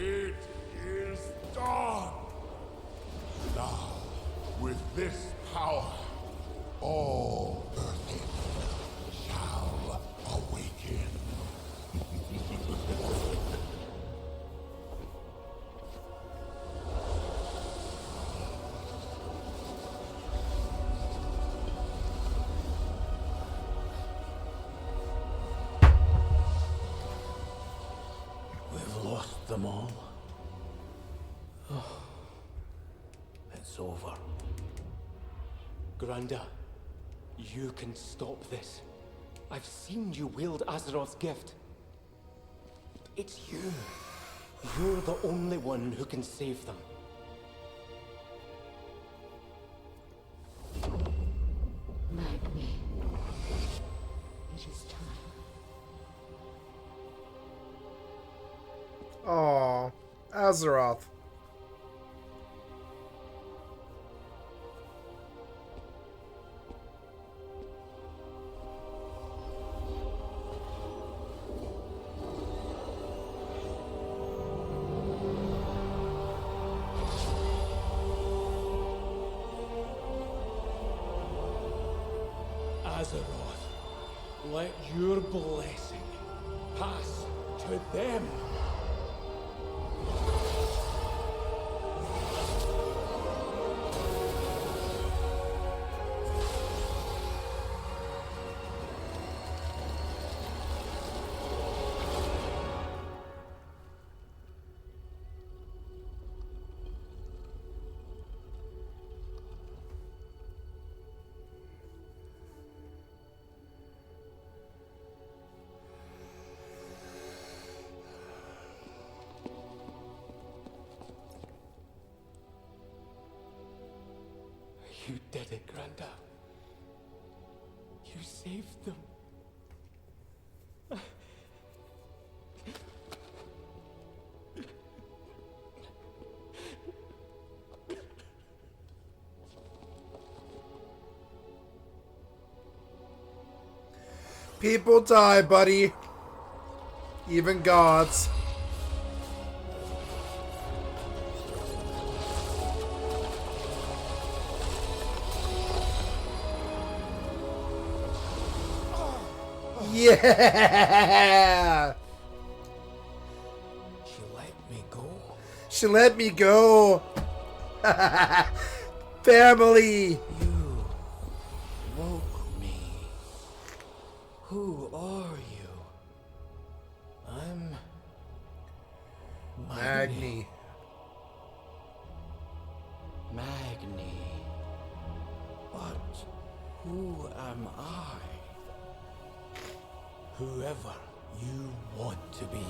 It is done. Now, with this power, all Earthen shall awaken. We've lost them all. Oh, it's over. Granda, you can stop this. I've seen you wield Azeroth's gift. It's you. You're the only one who can save them. Magni. It is time. Aww, Azeroth. Azeroth, let your blessing pass to them. You did it, Granda. You saved them. People die, buddy. Even gods. Yeah! She let me go. She let me go. Family. You woke me. Who are you? I'm Magni. Magni. But who am I? Whoever you want to be.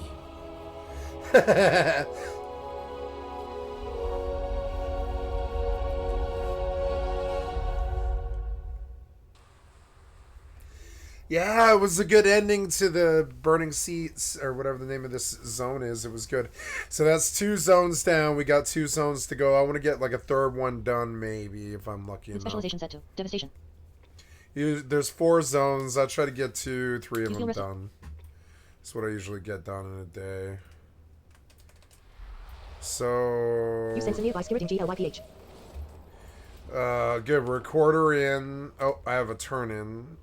Yeah, it was a good ending to the Burning Seats, or whatever the name of this zone is. It was good. So that's 2 zones down. We got 2 zones to go. I want to get like a 3rd one done, maybe, if I'm lucky enough. Specialization set to devastation. There's 4 zones. I try to get 2, 3 of them done. That's what I usually get done in a day. So... You sense a nearby spirit in GLYPH. Good. Recorder in. Oh, I have a turn in.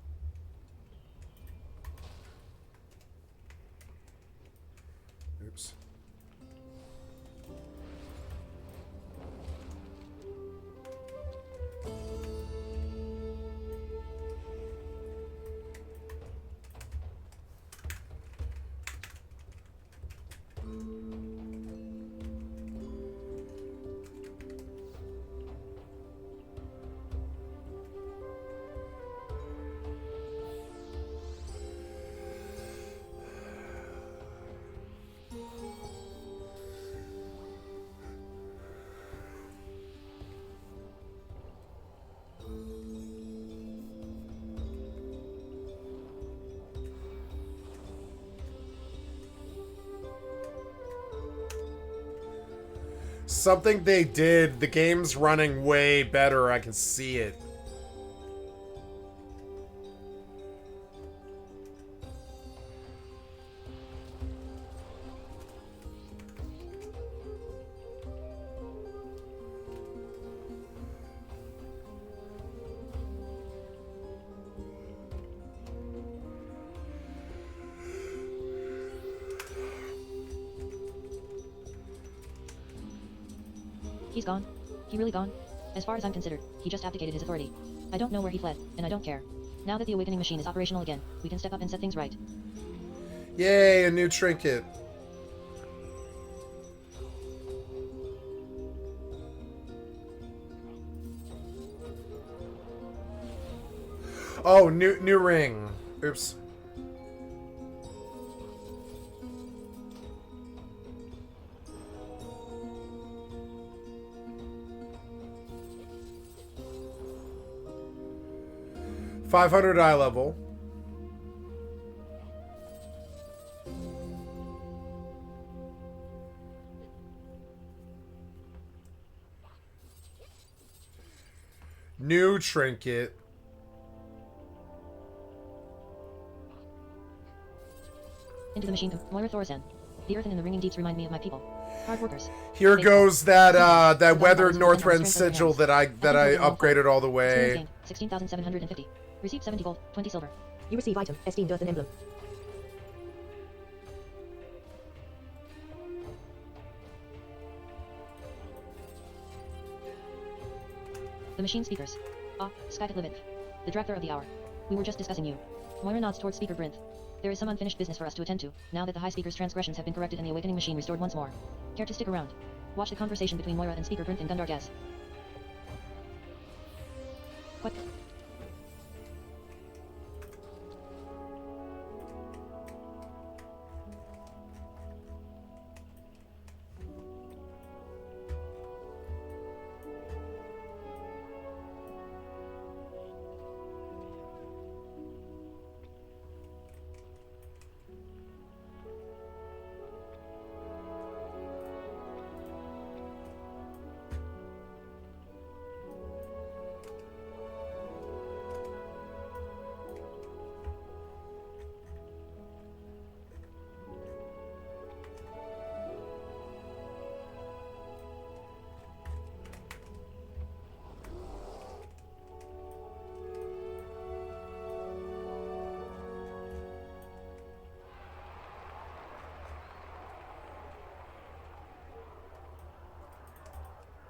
Oops. Something they did. The game's running way better. I can see it. He's gone? He really gone? As far as I'm considered, he just abdicated his authority. I don't know where he fled, and I don't care. Now that the awakening machine is operational again, we can step up and set things right. Yay, a new trinket. Oh, new ring. Oops. $500 eye level. New trinket. Into the machine. Moira Thorsan. The earth and the ringing deeps remind me of my people. Hard workers. Here goes that weathered Northrend sigil that I upgraded all the way. 16,750. Receipt 70 gold, 20 silver. You receive item, esteemed earthen emblem. The machine speakers. Ah, Skycatlive. The director of the hour. We were just discussing you. Moira nods towards Speaker Brinth. There is some unfinished business for us to attend to, now that the High Speaker's transgressions have been corrected and the awakening machine restored once more. Care to stick around? Watch the conversation between Moira and Speaker Brinth in Gundar Gaz. What?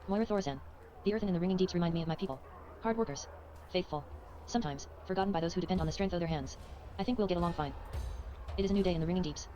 Moira Thorsan. The earth and the ringing deeps remind me of my people. Hard workers. Faithful. Sometimes, forgotten by those who depend on the strength of their hands. I think we'll get along fine. It is a new day in the ringing deeps.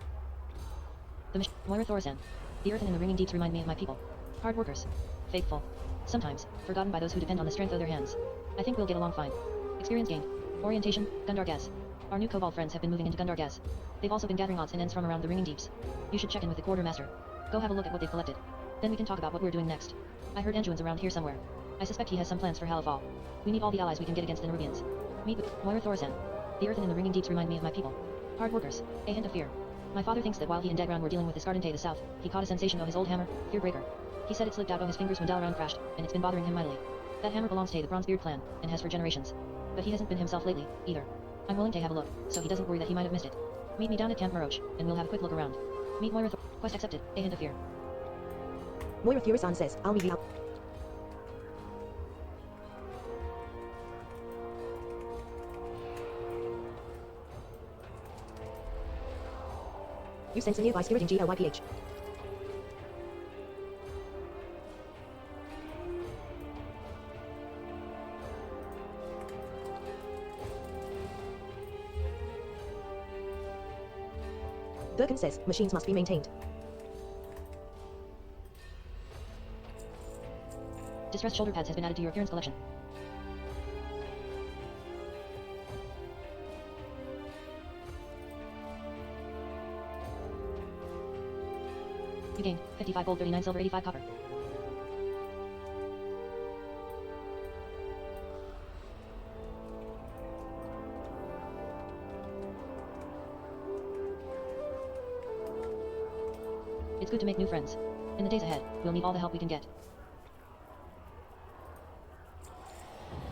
Moira Thorsan. The earth and the ringing deeps remind me of my people. Hard workers. Faithful. Sometimes, forgotten by those who depend on the strength of their hands. I think we'll get along fine. Experience gained. Orientation, Gundar Gaz. Our new Kobold friends have been moving into Gundar Gaz. They've also been gathering odds and ends from around the ringing deeps. You should check in with the quartermaster. Go have a look at what they've collected. Then we can talk about what we're doing next. I heard Anjuan's around here somewhere. I suspect he has some plans for Halifal. We need all the allies we can get against the Nerubians. Meet with Moira Thorsan. The earth and the ringing deeps remind me of my people. Hard workers. A hint of fear. My father thinks that while he and Degran were dealing with the Scardante the South, he caught a sensation of his old hammer, Fearbreaker. He said it slipped out of his fingers when Dalaran crashed, and it's been bothering him mightily. That hammer belongs to the Bronzebeard clan, and has for generations. But he hasn't been himself lately, either. I'm willing to have a look, so he doesn't worry that he might have missed it. Meet me down at Camp Maroch, and we'll have a quick look around. Meet Moira Quest accepted. A hint of fear. Moira Thurisan says, I'll meet you out. You sense a nearby spirit in GLYPH. Durkin says, machines must be maintained. Distressed shoulder pads has been added to your appearance collection. You gained 55 gold, 39 silver, 85 copper. It's good to make new friends. In the days ahead, we'll need all the help we can get.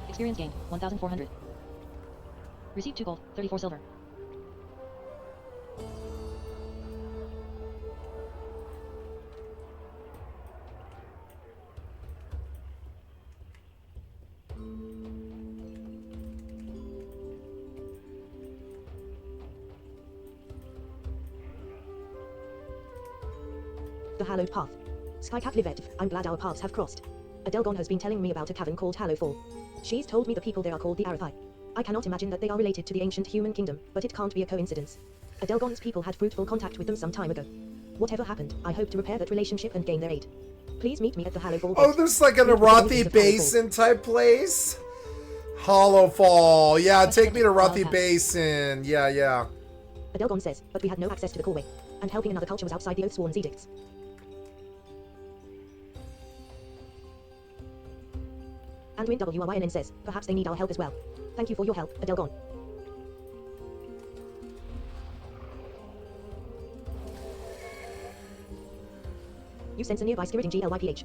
Experience gained, 1,400. Received 2 gold, 34 silver. The hallowed path. Skycatlive, I'm glad our paths have crossed. Adelgon has been telling me about a cavern called Hallowfall. She's told me the people there are called the Arathi. I cannot imagine that they are related to the ancient human kingdom, but it can't be a coincidence. Adelgon's people had fruitful contact with them some time ago. Whatever happened, I hope to repair that relationship and gain their aid. Please meet me at the Hallowfall. Oh, there's like an Arathi Basin type place? Hollowfall. Yeah, take me to Arathi Basin. Yeah. Adelgon says, but we had no access to the causeway, and helping another culture was outside the Oathsworn's edicts. And Win WRYNN says, perhaps they need our help as well. Thank you for your help, Adelgon. You sense a nearby spirit in GLYPH.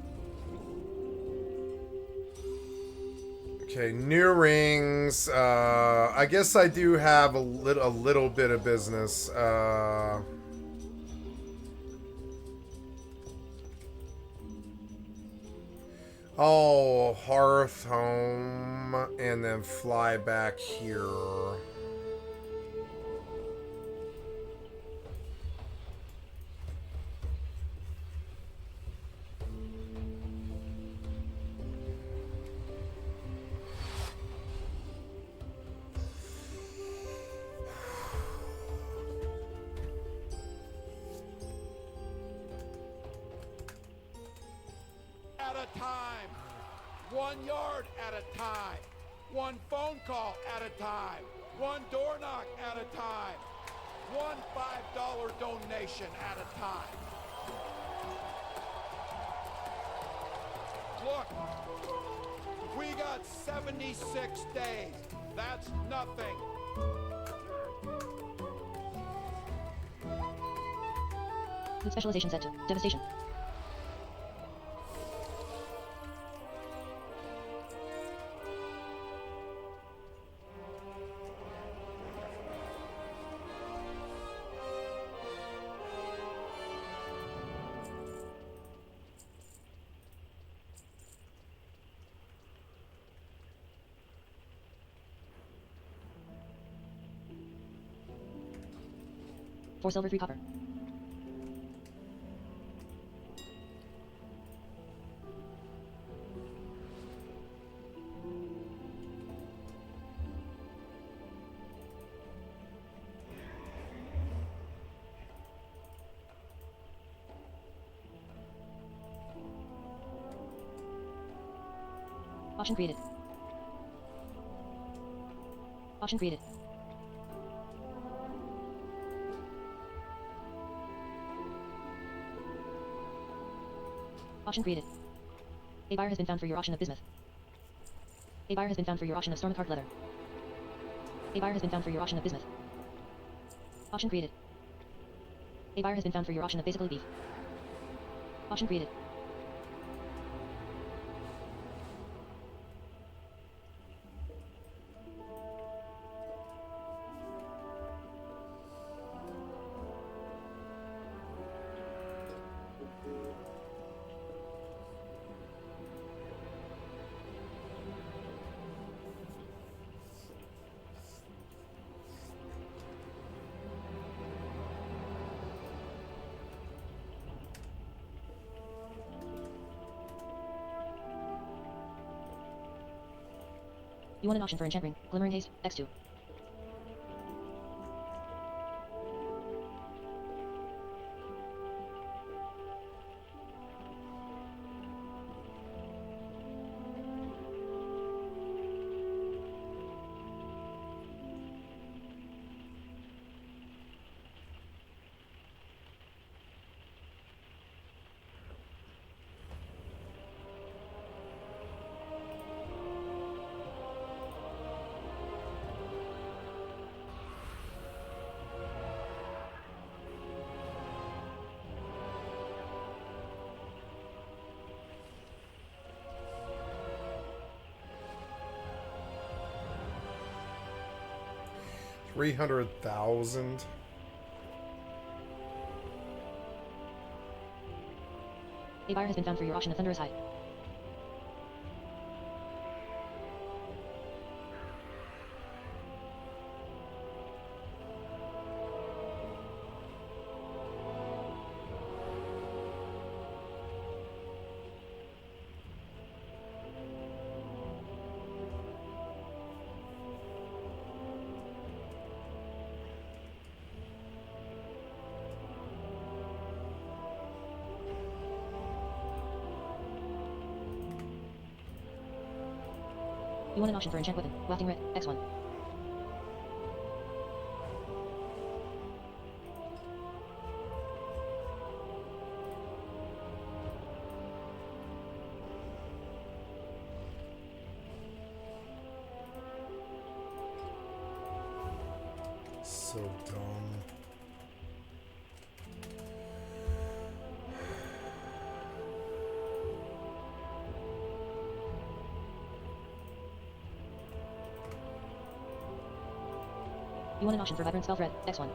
Okay, new rings. I guess I do have a little bit of business. Oh, Hearth home, and then fly back here. At a time. 1 yard at a time. 1 phone call at a time. 1 door knock at a time. 1 $5 donation at a time. Look, we got 76 days. That's nothing. With specialization set to devastation. For silver, 3 copper. Option created. Option created. Option created. A buyer has been found for your auction of bismuth. A buyer has been found for your auction of stormcart leather. A buyer has been found for your auction of bismuth. Option created. A buyer has been found for your auction of basically beef. Option created. You want an option for enchant ring, glimmering haze, X2. 300,000. A buyer has been found for your auction at Thunderous High. You won an auction for enchant weapon. Wafting red. X1. So dumb. You won an auction for Vibrant Spell Thread. X1.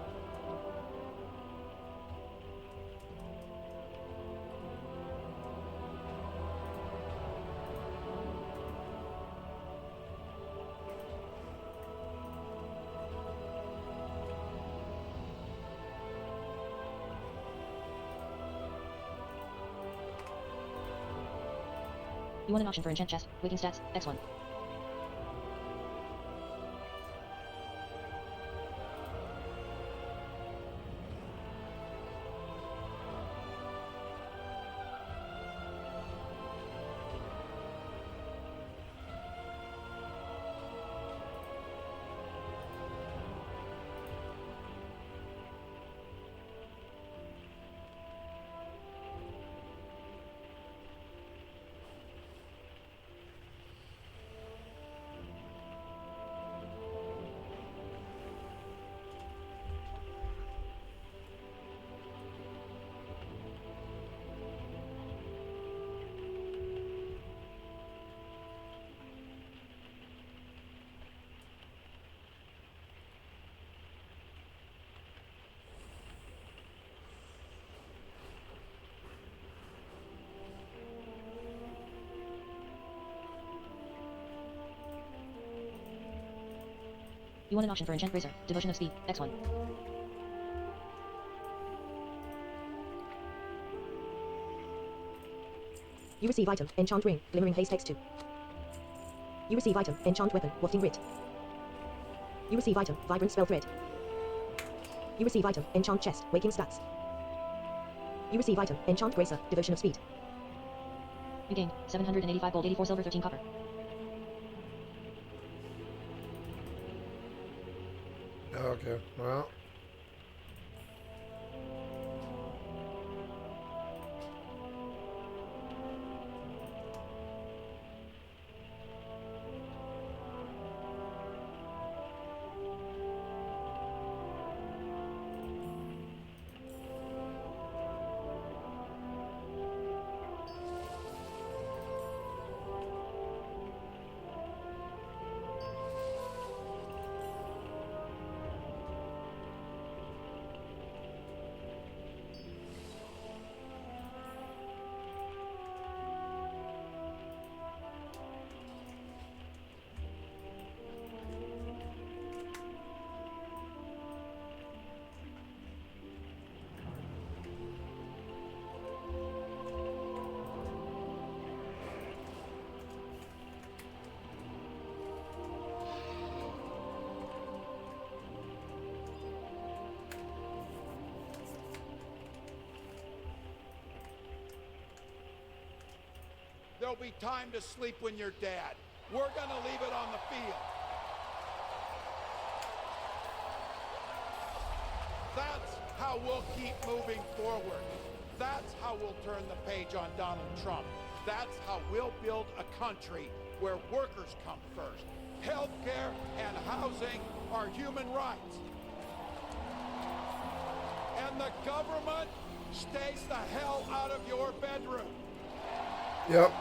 You won an auction for Enchant Chest. Waking Stats. X1. You won an auction for Enchant Razor. Devotion of Speed. X1. You receive item, Enchant Ring, Glimmering Haste X2. You receive item, Enchant Weapon, Wafting Writ. You receive item, Vibrant Spell Thread. You receive item, Enchant Chest, Waking Stats. You receive item, Enchant Bracer, Devotion of Speed. You gained 785 gold, 84 silver, 13 copper. Okay, well. There'll be time to sleep when you're dead. We're gonna leave it on the field. That's how we'll keep moving forward. That's how we'll turn the page on Donald Trump. That's how we'll build a country where workers come first. Healthcare and housing are human rights. And the government stays the hell out of your bedroom. Yep.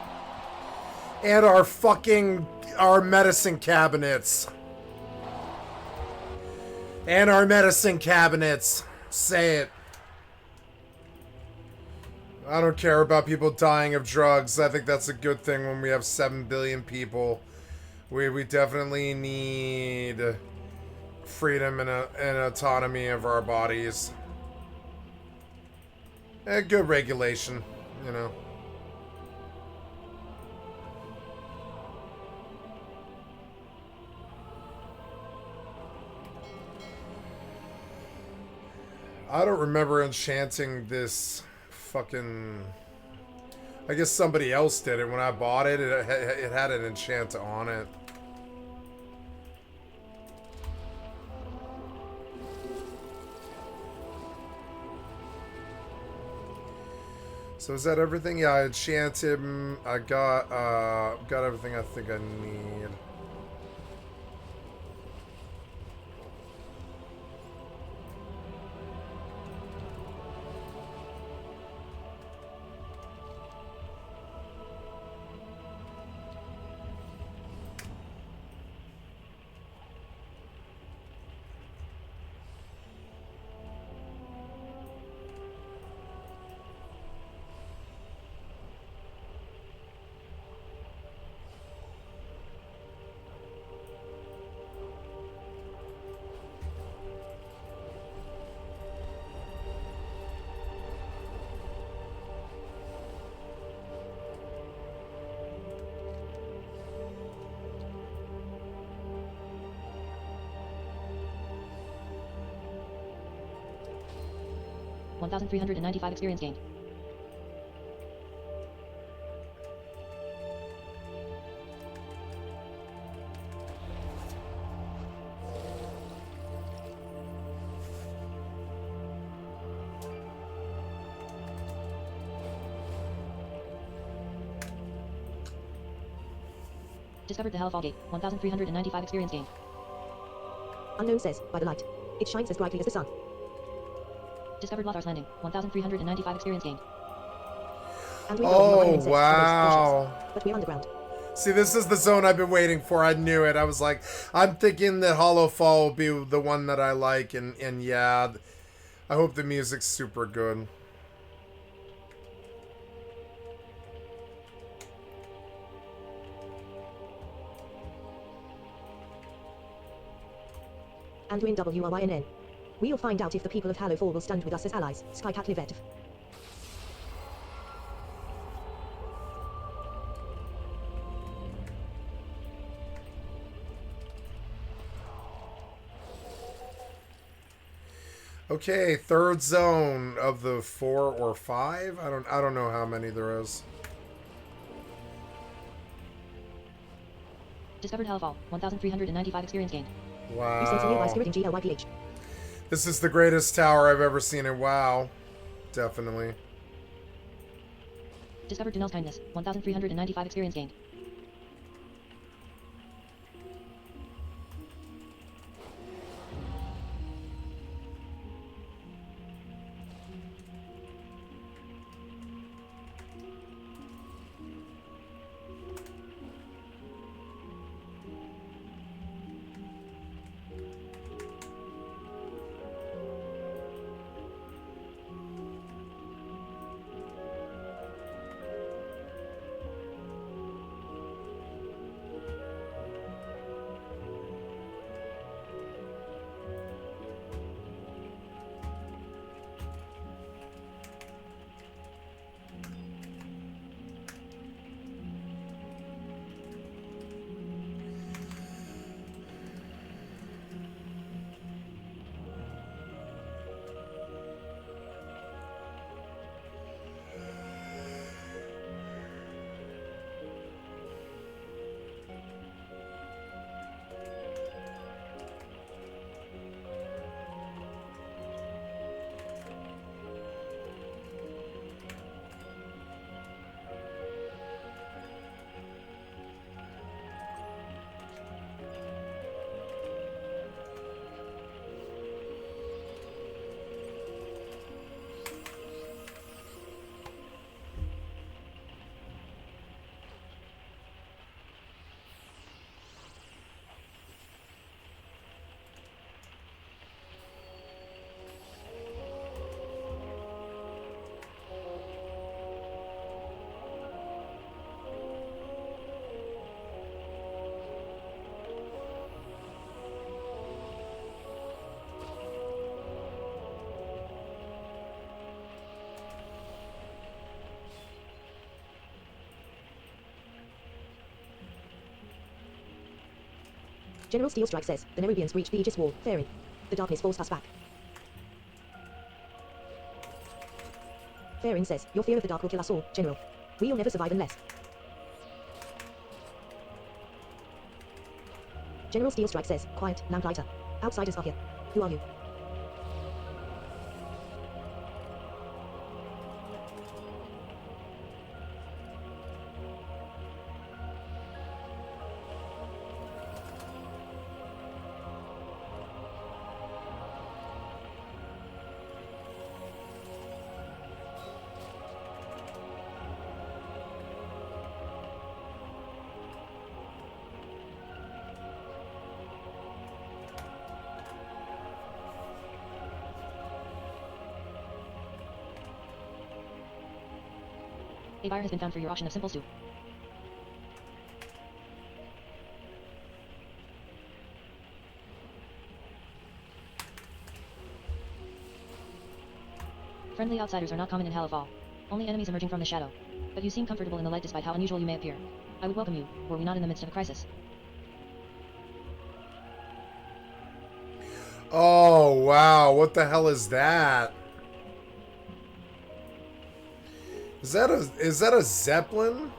And our medicine cabinets. And our medicine cabinets. Say it. I don't care about people dying of drugs. I think that's a good thing when we have 7 billion people. We definitely need freedom and autonomy of our bodies. And good regulation, you know. I don't remember enchanting this fucking... I guess somebody else did it. When I bought it, it had an enchant on it. So is that everything? Yeah, I enchanted. I got everything I think I need. $1,395 experience gained. Discovered the Hellfall Gate. 1,395 experience gained. Unknown says, by the light. It shines as brightly as the sun. Discovered Lothar's Landing. 1,395 experience gained. And we Oh, wow. But we're underground. See, this is the zone I've been waiting for. I knew it. I was like, I'm thinking that Hollow Fall will be the one that I like. And yeah, I hope the music's super good. Anduin WRYNN. We'll find out if the people of Hallowfall will stand with us as allies. Skycatlive. Okay, third zone of the 4 or 5. I don't know how many there is. Discovered Hellfall. 1,395 experience gained. Wow. You sense a nearby spiriting GLYPH. This is the greatest tower I've ever seen in WoW. Definitely. Discovered Dunel's Kindness. 1,395 experience gained. General Steel Strike says, the Nerubians breached the Aegis Wall, Faring. The darkness forced us back. Faring says, your fear of the dark will kill us all, General. We'll never survive unless. General Steel Strike says, quiet, Lamplighter. Outsiders are here. Who are you? A buyer has been found for your auction of simple stew. Friendly outsiders are not common in Halifal. Only enemies emerging from the shadow. But you seem comfortable in the light despite how unusual you may appear. I would welcome you, were we not in the midst of a crisis. Oh, wow. What the hell is that? Is that a Zeppelin?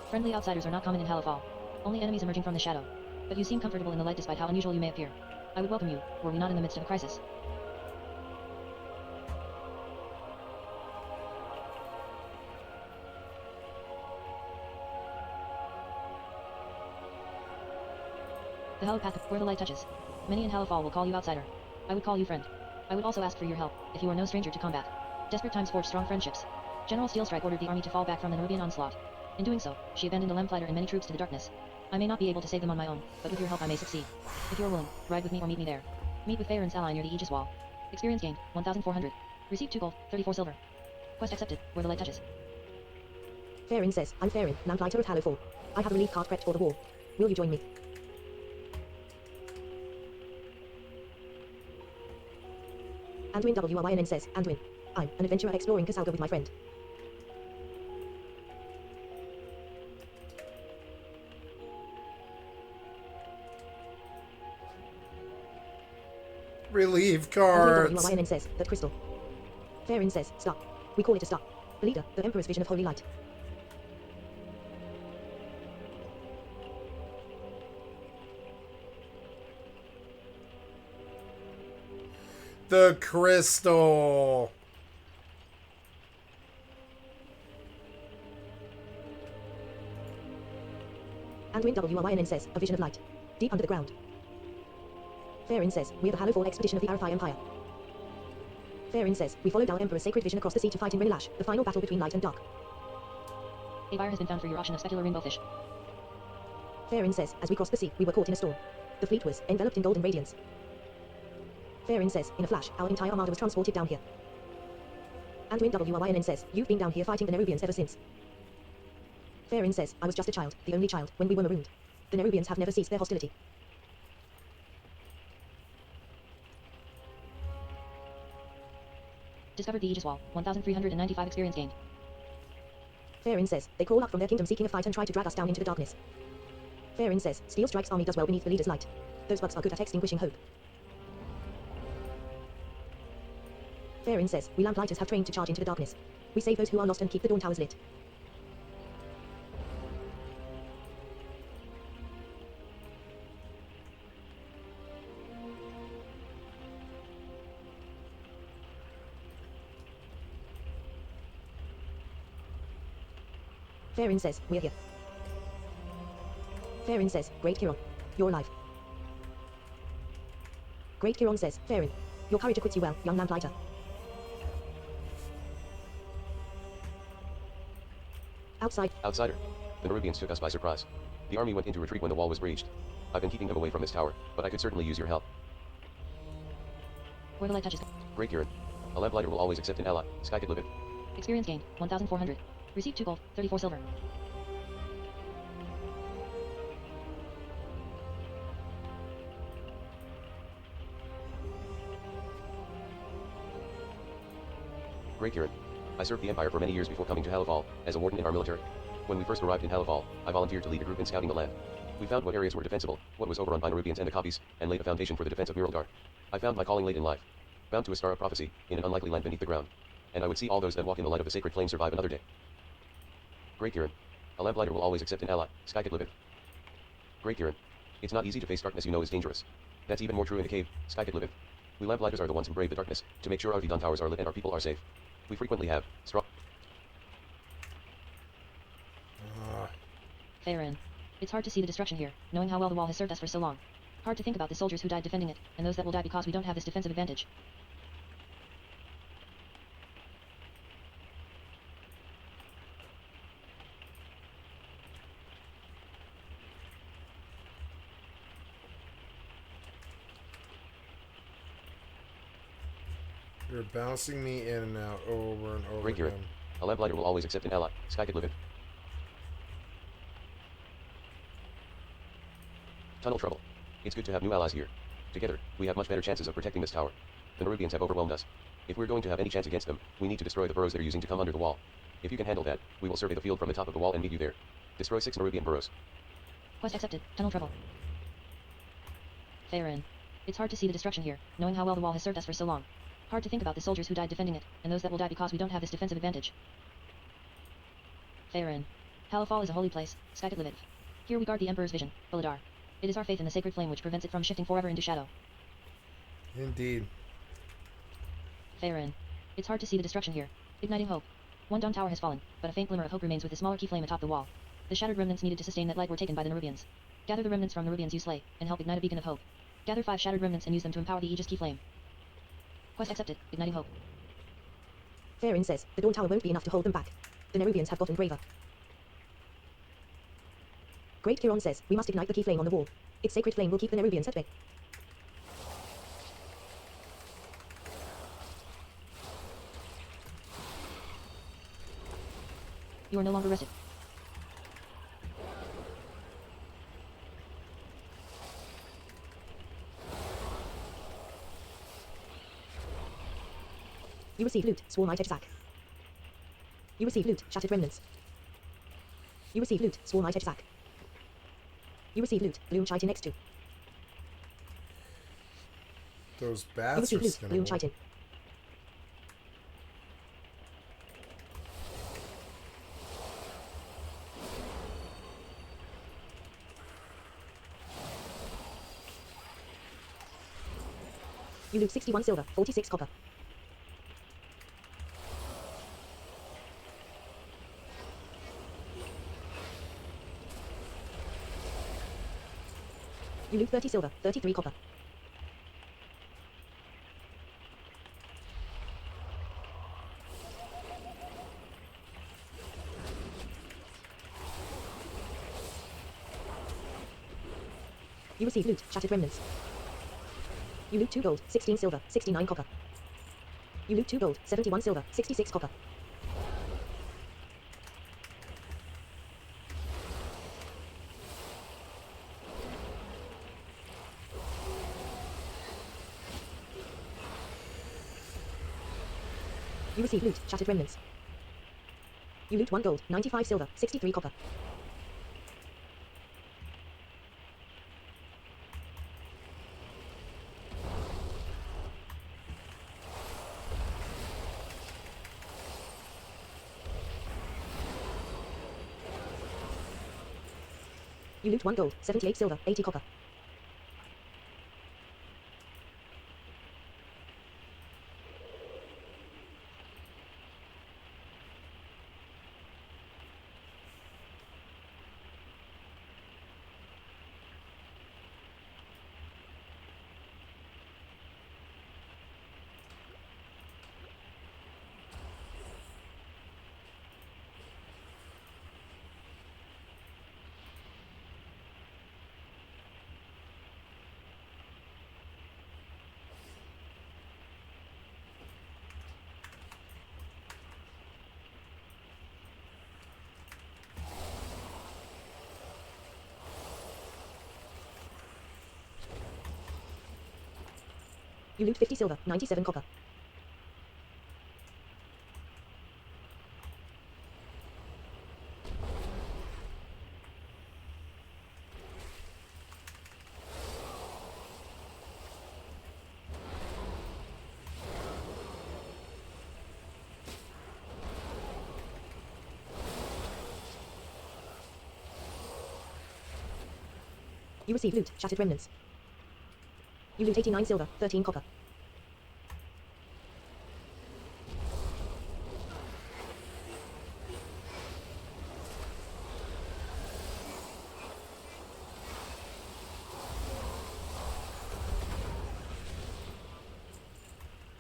Friendly outsiders are not common in Halifal. Only enemies emerging from the shadow. But you seem comfortable in the light despite how unusual you may appear. I would welcome you, were we not in the midst of a crisis. The Hell Path, where the light touches. Many in Halifal will call you outsider. I would call you friend. I would also ask for your help, if you are no stranger to combat. Desperate times forge strong friendships. General Steelstrike ordered the army to fall back from the Nerubian onslaught. In doing so, she abandoned the Lamplighter and many troops to the darkness. I may not be able to save them on my own, but with your help I may succeed. If you are willing, ride with me or meet me there. Meet with Faerun's ally near the Aegis Wall. Experience gained, 1,400. Received 2 gold, 34 silver. Quest accepted, where the light touches. Faerun says, I'm Faerun, Lamplighter of Hallowfall. I have a relief card prepped for the war. Will you join me? Anduin WRYNN says, Anduin. I'm an adventurer exploring Kasalga with my friend. Relief cards. WRYNN says, that crystal. Faerun says, star. We call it a star. The leader, the Emperor's vision of holy light. The crystal. Anduin WRYNN says, a vision of light. Deep under the ground. Faerun says, we're the Hallowfall expedition of the Arathai Empire. Faerun says, we followed our Emperor's sacred vision across the sea to fight in Rinlash, the final battle between light and dark. A buyer has been found for your auction of specular rainbow fish. Faerun says, as we crossed the sea, we were caught in a storm. The fleet was enveloped in golden radiance. Faerun says, in a flash, our entire armada was transported down here. Anduin WRYNN says, you've been down here fighting the Nerubians ever since. Faerun says, I was just a child, the only child, when we were marooned. The Nerubians have never ceased their hostility. Discovered the Aegis Wall, 1,395 experience gained. Faerun says, they crawl up from their kingdom seeking a fight and try to drag us down into the darkness. Faerun says, Steel Strike's army does well beneath the leader's light. Those bugs are good at extinguishing hope. Faerun says, we Lamplighters have trained to charge into the darkness. We save those who are lost and keep the dawn towers lit. Farin says, we're here. Farin says, Great Kiron. You're alive. Great Kiron says, Farin. Your courage acquits you well, young lamplighter. Outside. Outsider. The Nerubians took us by surprise. The army went into retreat when the wall was breached. I've been keeping them away from this tower, but I could certainly use your help. Where the light touches. Great Kiran. A lamplighter will always accept an ally. Skycatlive. Experience gained, 1,400. Received 2 gold, 34 silver. Great Kiran. I served the Empire for many years before coming to Halaval, as a warden in our military. When we first arrived in Halaval, I volunteered to lead a group in scouting the land. We found what areas were defensible, what was overrun by Nerubians and the copies, and laid a foundation for the defense of Miraldar. I found my calling late in life. Bound to a star of prophecy, in an unlikely land beneath the ground. And I would see all those that walk in the light of the sacred flame survive another day. Great Kiran. A lamplighter will always accept an ally. Skycatlive. Great Kiran. It's not easy to face darkness you know is dangerous. That's even more true in a cave. Skycatlive. We lamplighters are the ones who brave the darkness, to make sure our Vidon towers are lit and our people are safe. We frequently have strong. Farin. It's hard to see the destruction here, knowing how well the wall has served us for so long. Hard to think about the soldiers who died defending it, and those that will die because we don't have this defensive advantage. You're bouncing me in and out over and over Great Kiran. again. A lamplighter will always accept an ally. Skycatlive. Tunnel trouble. It's good to have new allies here. Together, we have much better chances of protecting this tower. The Nerubians have overwhelmed us. If we're going to have any chance against them, we need to destroy the burrows they're using to come under the wall. If you can handle that, we will survey the field from the top of the wall and meet you there. Destroy 6 Nerubian burrows. Quest accepted. Tunnel trouble. Farin. It's hard to see the destruction here, knowing how well the wall has served us for so long. Hard to think about the soldiers who died defending it, and those that will die because we don't have this defensive advantage. Farin. Halifal is a holy place, Skycatlive. Here we guard the Emperor's vision, Uladar. It is our faith in the sacred flame which prevents it from shifting forever into shadow. Indeed. Farin. It's hard to see the destruction here. Igniting hope. One Dawn Tower has fallen, but a faint glimmer of hope remains with a smaller key flame atop the wall. The shattered remnants needed to sustain that light were taken by the Nerubians. Gather the remnants from Nerubians you slay, and help ignite a beacon of hope. Gather 5 shattered remnants and use them to empower the Aegis key flame. Quest accepted. Igniting hope. Farin says, the Dawn Tower won't be enough to hold them back. The Nerubians have gotten braver. Great Kiron says, we must ignite the key flame on the wall. Its sacred flame will keep the Nerubians at bay. You are no longer rested. You receive loot, Swarm Edge Sack. You receive loot, Shattered Remnants. You receive loot, Swarm Edge Sack. You receive loot, Bloom Chitin next to. Those You bats receive are loot, skinning. Bloom Chitin. You loot 61 silver, 46 copper. You loot 30 silver, 33 copper. You receive loot, Shattered Remnants. You loot 2 gold, 16 silver, 69 copper. You loot 2 gold, 71 silver, 66 copper. You receive loot, Shattered Remnants. You loot 1 gold, 95 silver, 63 copper. You loot 1 gold, 78 silver, 80 copper. You loot 50 silver, 97 copper. You receive loot, shattered remnants. You loot 89 silver, 13 copper.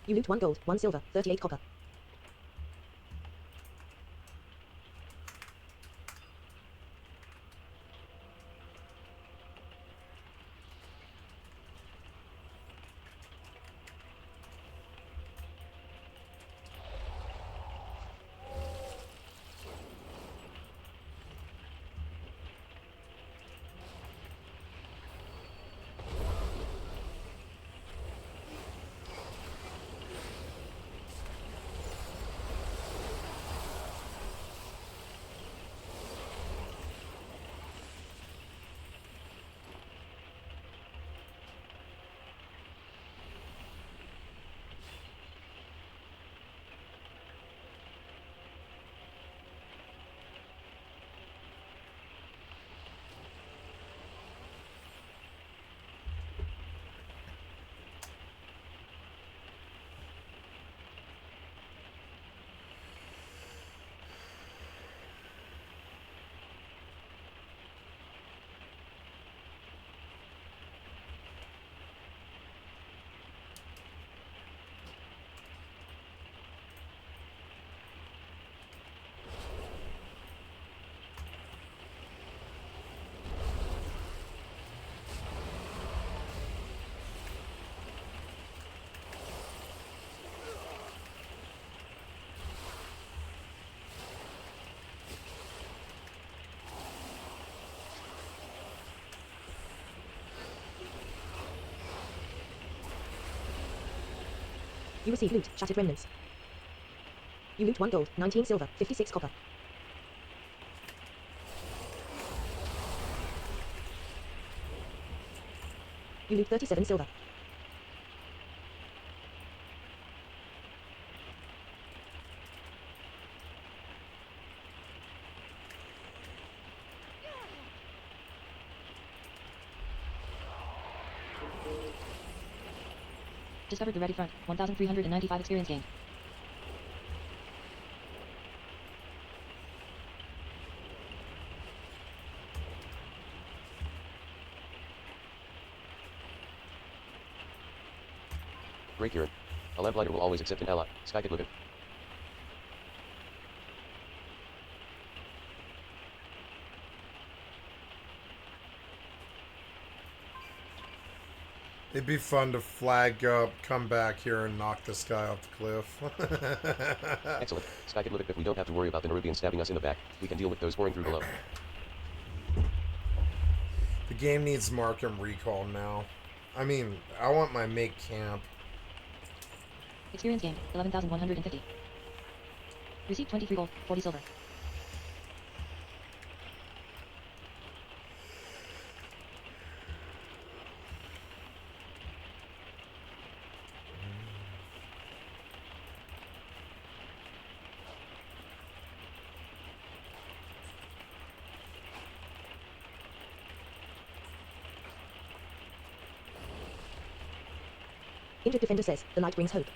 You loot 1 gold, 1 silver, 38 copper. You receive loot, shattered remnants. You loot 1 gold, 19 silver, 56 copper. You loot 37 silver. Discovered the ready front, 1,395 experience gained. Great, Kieran. A lamplighter will always accept an ally. Skycatlive. It'd be fun to flag up, come back here, and knock this guy off the cliff. Excellent. Skycatlive, if we don't have to worry about the Nerubians stabbing us in the back, we can deal with those pouring through below. The game needs Markham recall now. I mean, I want my make camp. Experience gained, 11,150. Received 23 gold, 40 silver. Injured defender says, the light brings hope.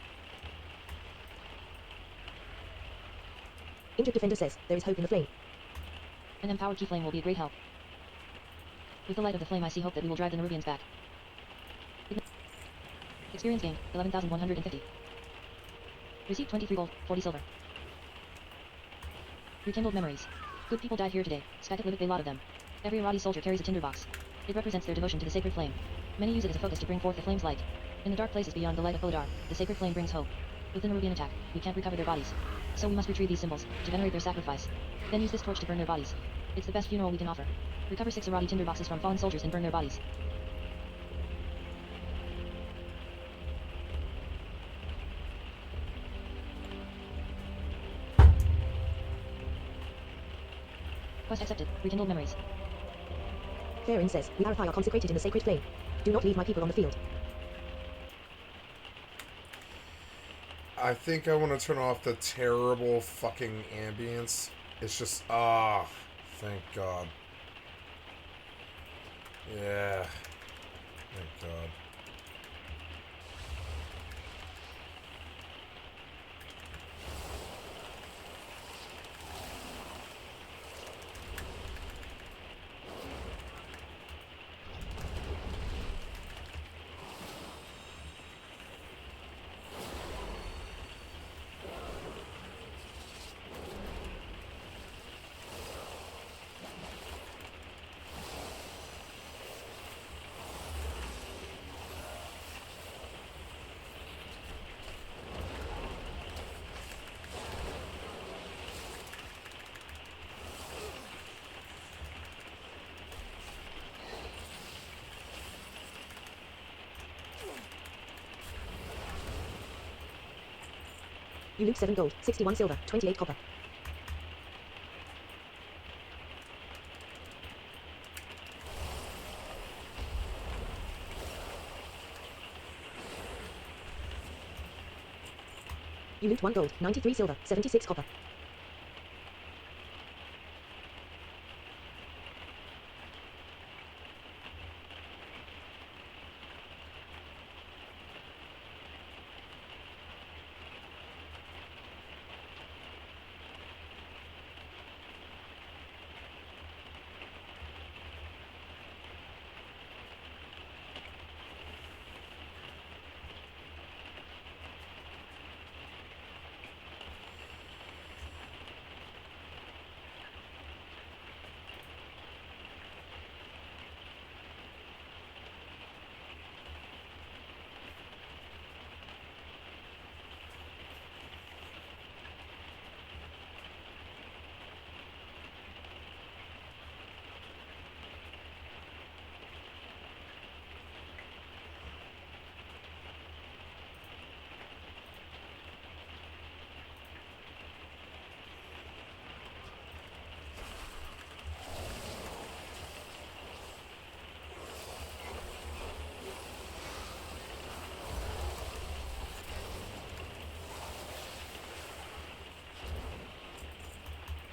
Injured defender says, there is hope in the flame. An empowered key flame will be a great help. With the light of the flame I see hope that we will drive the Nerubians back. Experience gained, 11,150. Received 23 gold, 40 silver. Rekindled memories. Good people died here today, Skycatlive, a lot of them. Every Irati soldier carries a tinderbox. It represents their devotion to the sacred flame. Many use it as a focus to bring forth the flame's light. In the dark places beyond the light of Bodar, the sacred flame brings hope. With the Nerubian attack, we can't recover their bodies. So we must retrieve these symbols, to venerate their sacrifice. Then use this torch to burn their bodies. It's the best funeral we can offer. Recover 6 Irati tinderboxes from fallen soldiers and burn their bodies. Quest accepted. Rekindled memories. Farin says, we are consecrated in the sacred flame. Do not leave my people on the field. I think I want to turn off the terrible fucking ambience. It's just, thank God. Yeah. Thank God. You loot 7 gold, 61 silver, 28 copper. You loot 1 gold, 93 silver, 76 copper.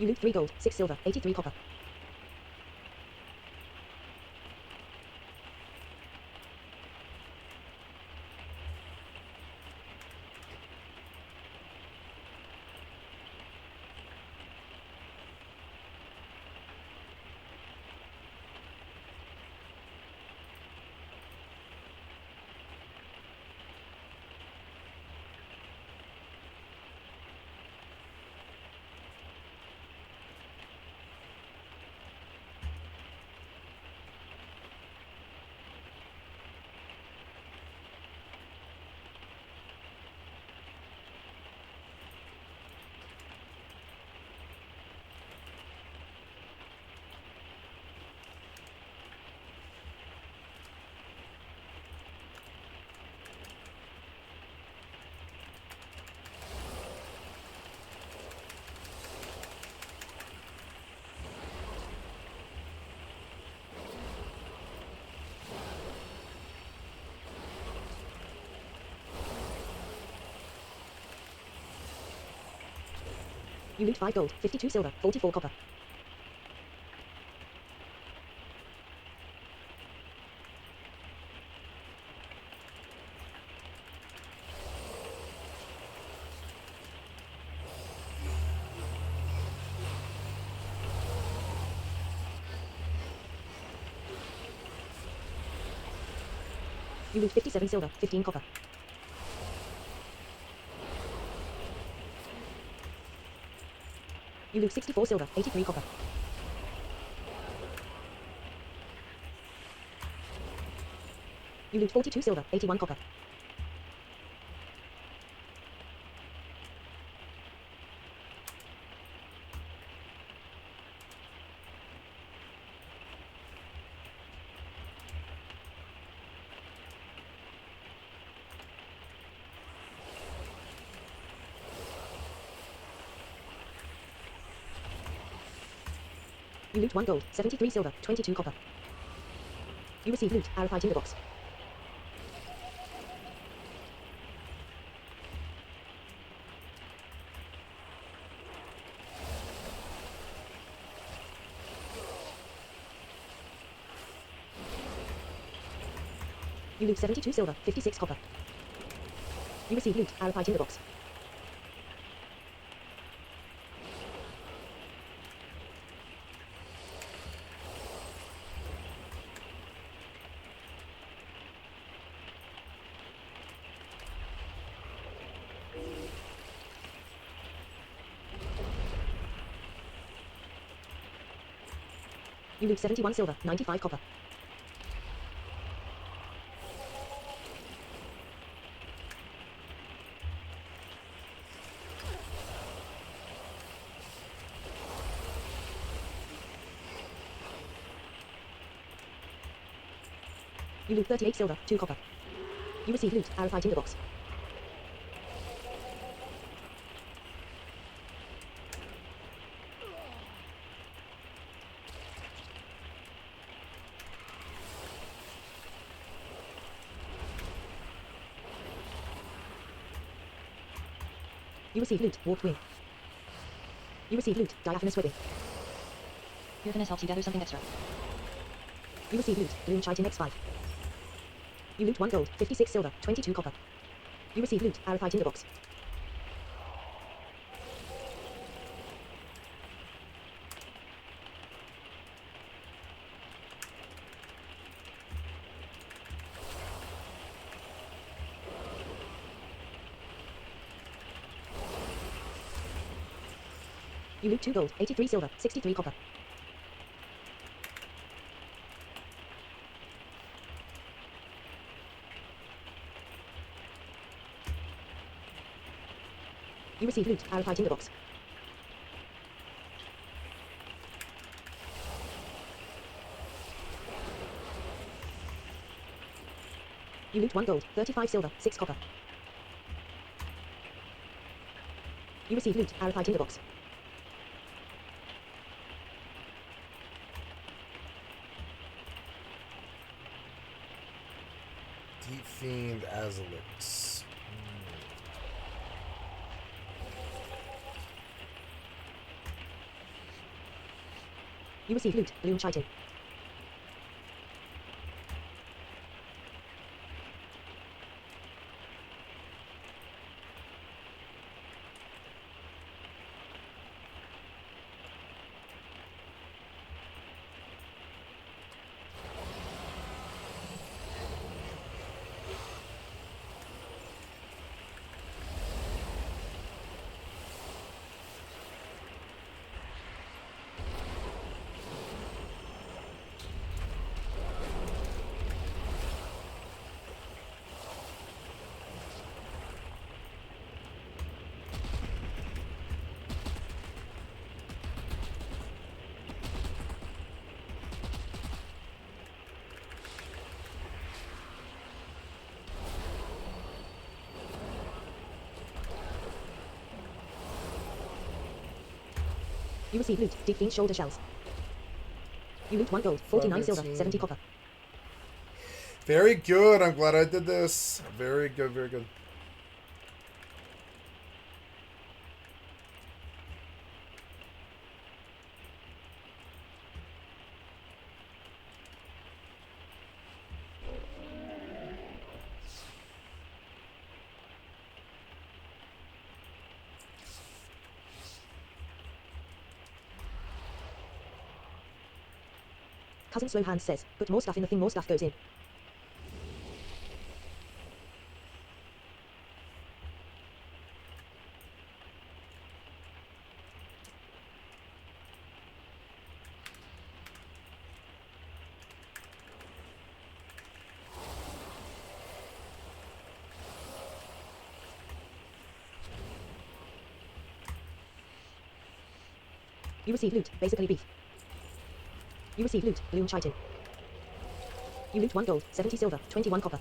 You loot 3 gold, 6 silver, 83 copper. You loot 5 gold, 52 silver, 44 copper. You loot 57 silver, 15 copper. You loot 64 silver, 83 copper. You loot 42 silver, 81 copper. You loot 1 gold, 73 silver, 22 copper. You receive loot, RFI tinderbox. You loot 72 silver, 56 copper. You receive loot, RFI tinderbox. You loot 71 silver, 95 copper. You loot 38 silver, 2 copper. You receive loot, RFI tinderbox. You receive loot, warped wing. You receive loot, diaphanous webbing. Your finesse helps you gather something extra. You receive loot, bloom chitin X5. You loot 1 gold, 56 silver, 22 copper. You receive loot, RFI tinderbox. You loot 2 gold, 83 silver, 63 copper. You receive loot, RFI tinderbox. You loot 1 gold, 35 silver, 6 copper. You receive loot, RFI tinderbox. Deep Fiend Azalix. You receive loot, bloom chitin. You receive loot, Deep Fiend shoulder shells. You loot 1 gold, 49 silver, 70 copper. Very good. I'm glad I did this. Very good, very good. Cousin Slow Hands says, put more stuff in the thing, more stuff goes in. You receive loot, basically beef. You receive loot, bloom chitin. You loot 1 gold, 70 silver, 21 copper.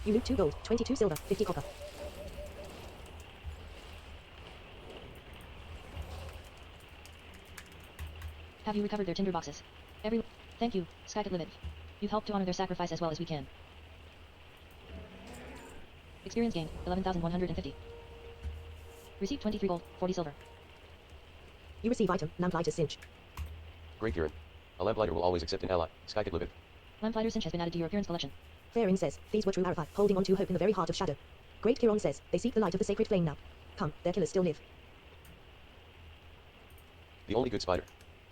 You loot 2 gold, 22 silver, 50 copper. Have you recovered their tinder boxes? Thank you, Skycatlive. You've helped to honor their sacrifice as well as we can. Experience gained, 11,150. Received 23 gold, 40 silver. You receive item, Lamplighter's Cinch. Great, Kieran. A lamplighter will always accept an ally. Skycatlive. Lamplighter's Cinch has been added to your appearance collection. Faring says, these were true Arafai, holding on to hope in the very heart of shadow. Great Kiron says, they seek the light of the sacred flame now. Come, their killers still live. The only good spider.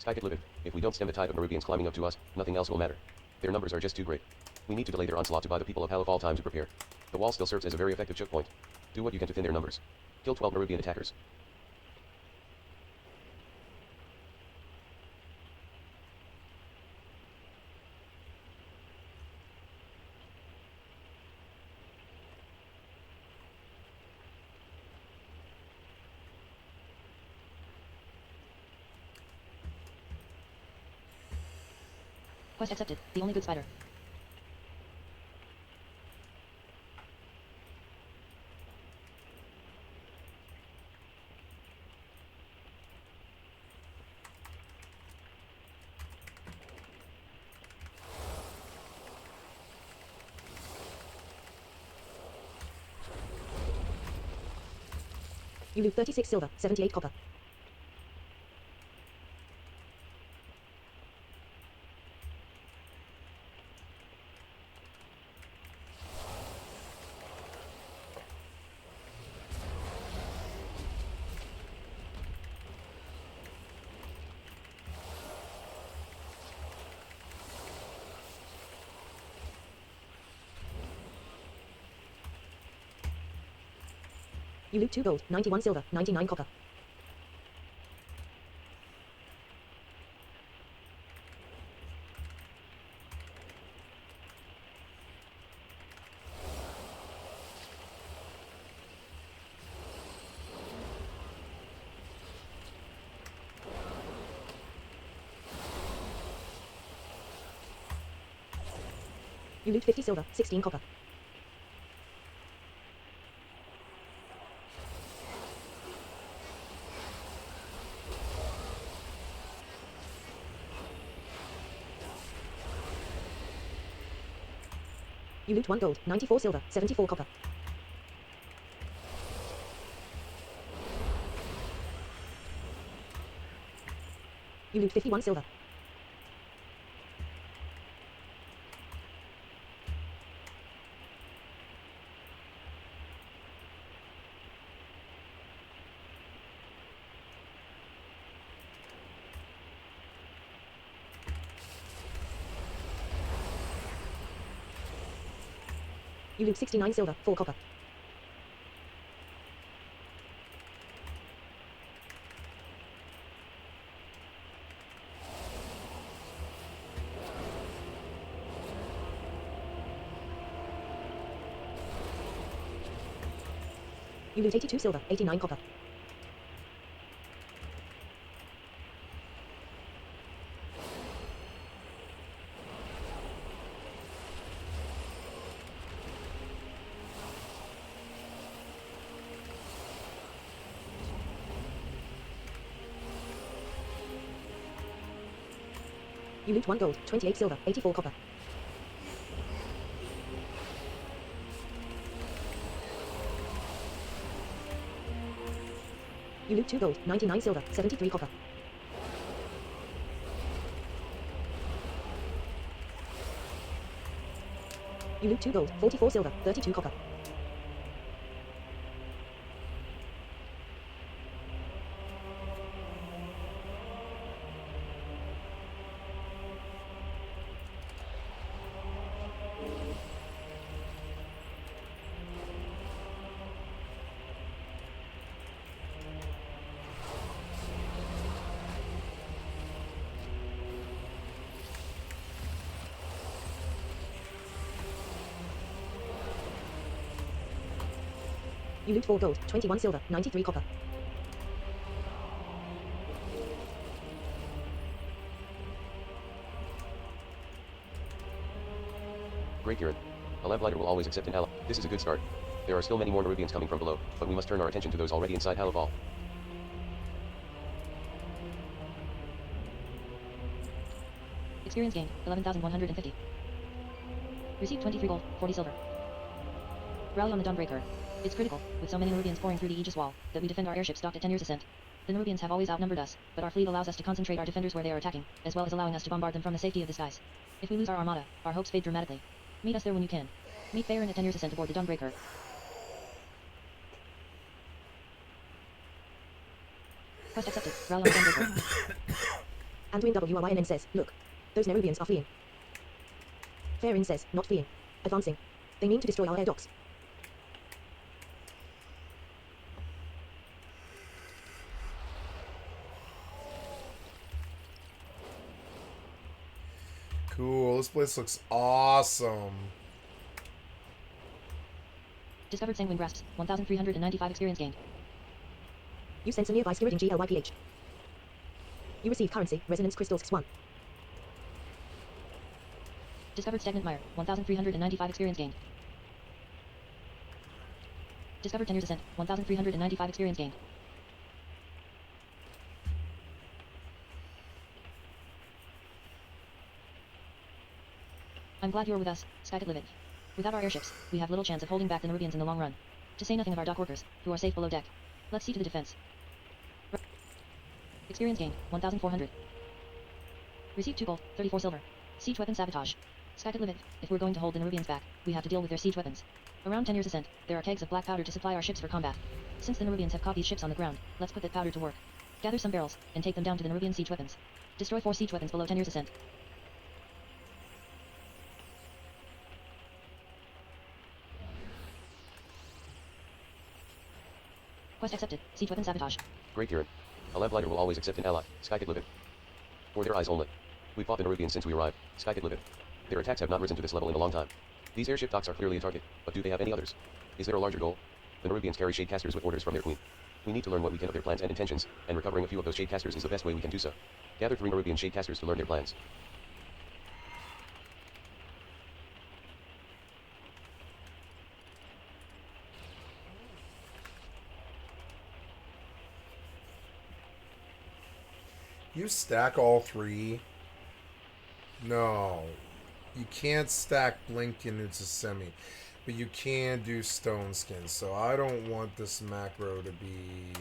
Skycatlive. If we don't stem the tide of Marubians climbing up to us, nothing else will matter. Their numbers are just too great. We need to delay their onslaught to buy the people of Halifal time to prepare. The wall still serves as a very effective choke point. Do what you can to thin their numbers. Kill 12 Marubian attackers. Quest accepted, the only good spider. You loot 36 silver, 78 copper. You loot 2 gold, 91 silver, 99 copper. You loot 50 silver, 16 copper. You loot 1 gold, 94 silver, 74 copper. You loot 51 silver. You loot 69 silver, 4 copper. You loot 82 silver, 89 copper. You loot 1 gold, 28 silver, 84 copper. You loot 2 gold, 99 silver, 73 copper. You loot 2 gold, 44 silver, 32 copper. You loot 4 gold, 21 silver, 93 copper. Great, Kieran. A lamplighter will always accept an ally. This is a good start. There are still many more Nerubians coming from below, but we must turn our attention to those already inside Halaval. Experience gained, 11,150. Received 23 gold, 40 silver. Rally on the Dawnbreaker. It's critical, with so many Nerubians pouring through the Aegis Wall, that we defend our airship stocked at 10 years ascent. The Nerubians have always outnumbered us, but our fleet allows us to concentrate our defenders where they are attacking, as well as allowing us to bombard them from the safety of the skies. If we lose our armada, our hopes fade dramatically. Meet us there when you can. Meet Faerun at 10 years ascent aboard the Dawnbreaker. Quest accepted. Rally on the Dawnbreaker. Anduin WRYNN says, look. Those Nerubians are fleeing. Faerun says, not fleeing. Advancing. They mean to destroy our air docks. Cool, this place looks awesome. Discovered sanguine grasps, 1,395 experience gained. You sense a nearby Skirriding GLYPH. You receive currency, resonance crystals X1. Discovered stagnant mire, 1,395 experience gained. Discovered 10 years ascent, 1,395 experience gained. I'm glad you're with us, Skycatlive. Without our airships, we have little chance of holding back the Nerubians in the long run. To say nothing of our dock workers, who are safe below deck. Let's see to the defense. Experience gained, 1,400. Received 2 gold, 34 silver. Siege weapon sabotage. Skycatlive, if we're going to hold the Nerubians back, we have to deal with their siege weapons. Around 10 years ascent, there are kegs of black powder to supply our ships for combat. Since the Nerubians have caught these ships on the ground, let's put that powder to work. Gather some barrels, and take them down to the Nerubian siege weapons. Destroy 4 siege weapons below 10 years ascent. Quest accepted. Siege weapon sabotage. Great, Kieran. A lamplighter will always accept an ally, Skycatlive. For their eyes only. We fought the Nerubians since we arrived, Skycatlive. Their attacks have not risen to this level in a long time. These airship docks are clearly a target, but do they have any others? Is there a larger goal? The Nerubians carry shadecasters with orders from their queen. We need to learn what we can of their plans and intentions, and recovering a few of those shadecasters is the best way we can do so. Gather 3 Nerubian shadecasters to learn their plans. You stack all 3? No. You can't stack Blinken into Semi. But you can do Stone Skin. So I don't want this macro to be...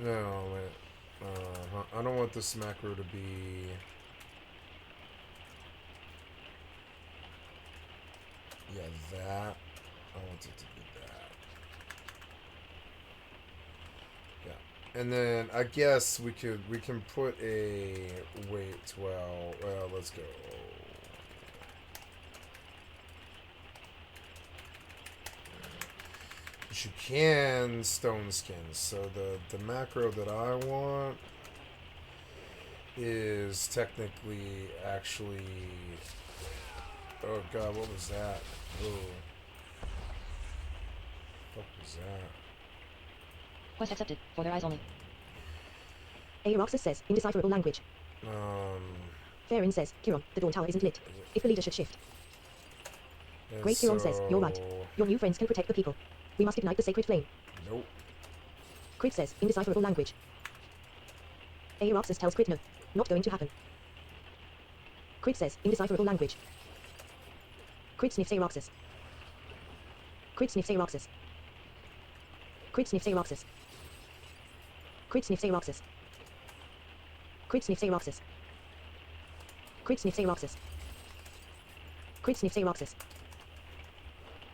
no. I don't want this macro to be... yeah, that. I want it to be that. Yeah. And then I guess we can put a wait, well, let's go. But you can stone skin. So the macro that I want is technically actually, oh god, what was that? Oh. What was that? Quest accepted. For their eyes only. Aeroxus says, indecipherable language. Faerun says, Kiron, the Dawn Tower isn't lit. If the leader should shift. Great Kiron says, you're right. Your new friends can protect the people. We must ignite the sacred flame. Nope. Crit says, indecipherable language. Aeroxus tells Crit no. Not going to happen. Crit says, indecipherable language. Crit sniffs Aeroxus. Crit sniffs Aeroxus. Crit sniffs Aeroxus. Crit sniffs Aeroxus. Crit sniffs Aeroxus. Crit sniffs Aeroxus. Crit sniffs Aeroxus.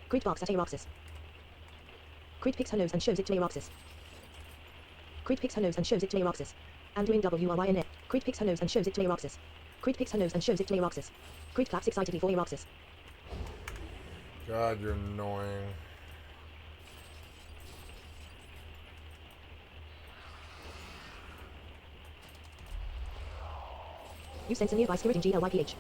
Crit barks at Aeroxus. Crit picks her nose and shows it to Aeroxus. Crit picks her nose and shows it to Aeroxus. Anduin WRYNN. Crit picks her nose and shows it to Aeroxus. Crit picks her nose and shows it to Aeroxus. Crit claps excitedly for Aeroxus. God, you're annoying. You sense a nearby Skirriding GLYPH.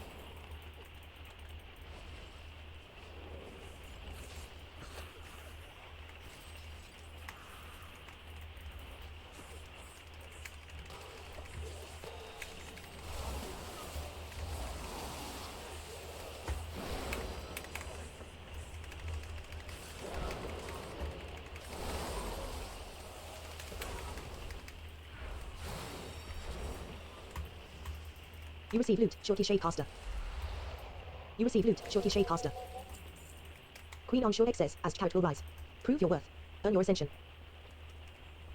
You receive loot, Shorty Shadecaster. You receive loot, Shorty Shadecaster. Queen onshore excess, as carrot will rise. Prove your worth. Earn your ascension.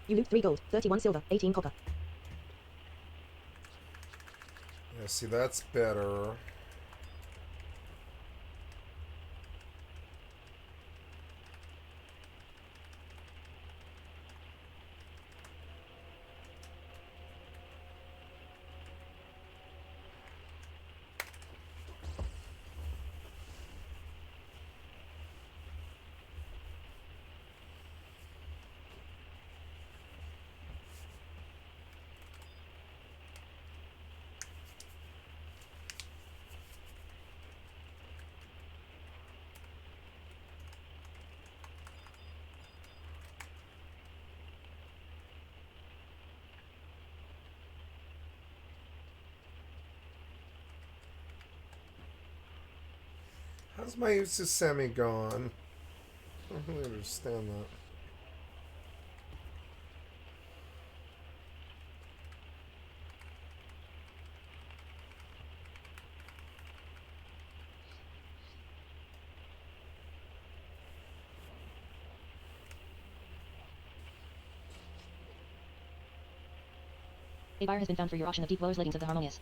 You loot 3 gold, 31 silver, 18 copper. Yeah, see, that's better. How's my use of semi gone? I don't really understand that. A buyer has been found for your auction of deep dwellers leggings of the Harmonious.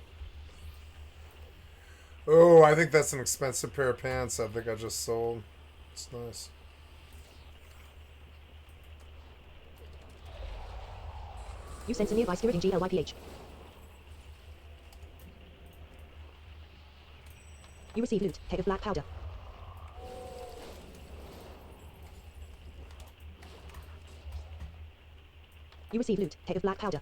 Oh, I think that's an expensive pair of pants I think I just sold. It's nice. You sense a nearby spirit in GLYPH. You receive loot, keg of black powder. You receive loot, keg of black powder.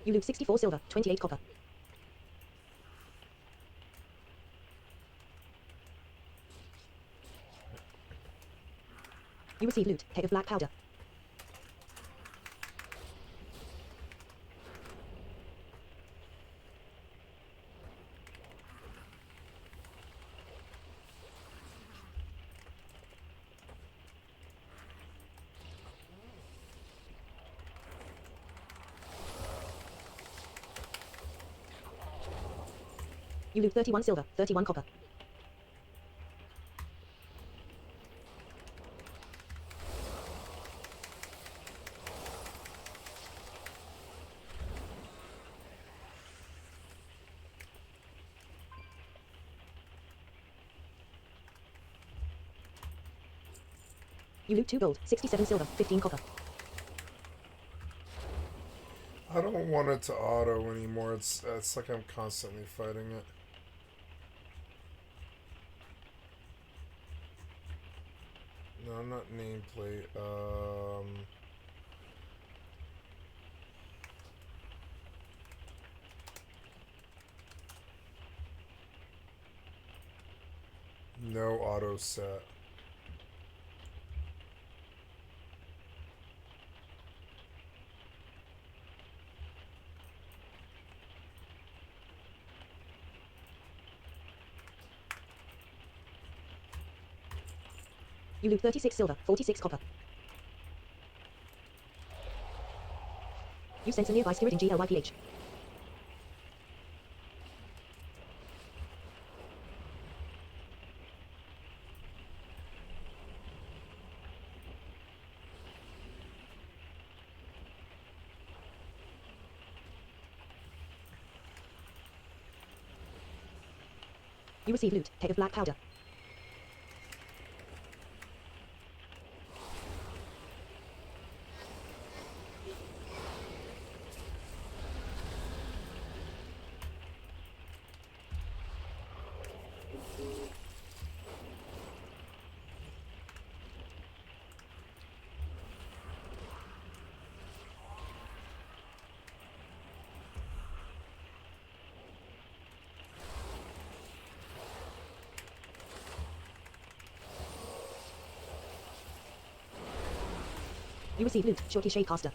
You loot 64 silver, 28 copper. You receive loot, keg of black powder. You loot 31 silver, 31 copper. You loot 2 gold, 67 silver, 15 copper. I don't want it to auto anymore. It's like I'm constantly fighting it. No, not nameplate. No auto set. You loot 36 silver, 46 copper. You sense a nearby spirit in GLYPH. You receive loot, keg of black powder. You receive loot, Shorty Shadecaster.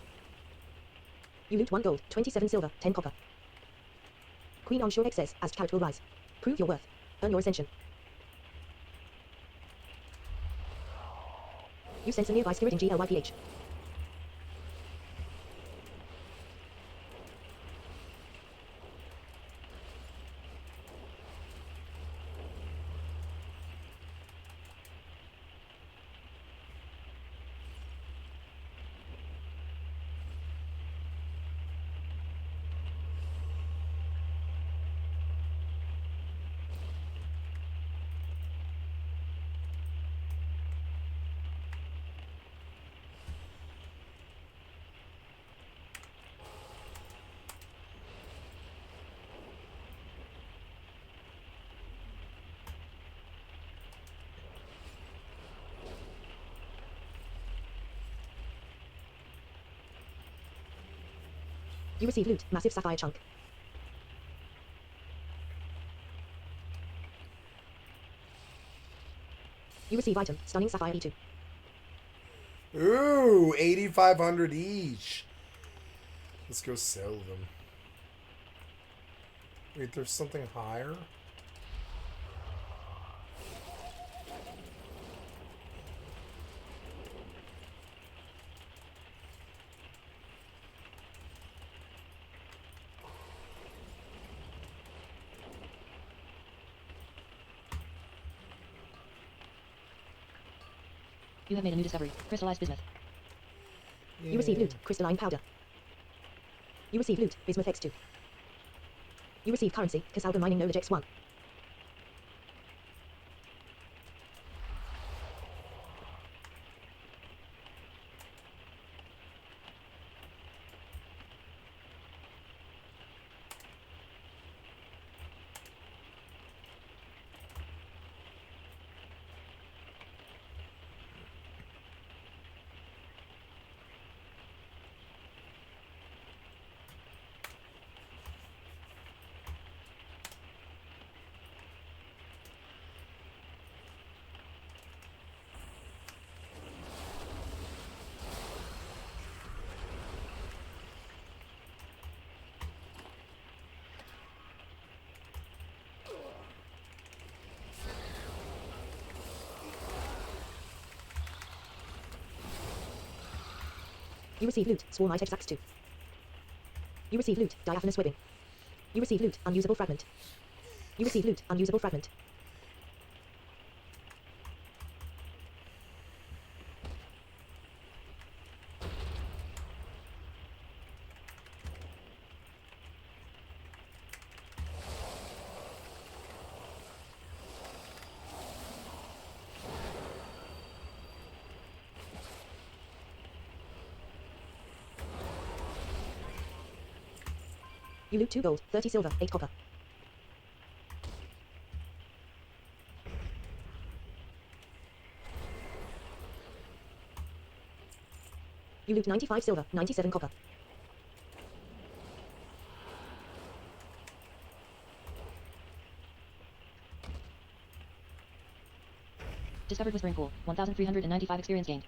You loot 1 gold, 27 silver, 10 copper. Queen onshore excess, as carrot will rise. Prove your worth. Earn your ascension. You sense a nearby spirit in GLYPH. You receive loot, massive sapphire chunk. You receive item, stunning sapphire E2. Ooh, 8,500 each. Let's go sell them. Wait, there's something higher? You have made a new discovery. Crystallized bismuth. You receive loot, crystalline powder. You receive loot, bismuth X2. You receive currency, Casalga mining knowledge X1. You receive loot, Swarmite X2. You receive loot, diaphanous webbing. You receive loot, unusable fragment. You receive loot, unusable fragment. You loot 2 gold, 30 silver, 8 copper. You loot 95 silver, 97 copper. Discovered Whispering Pool. 1,395 experience gained.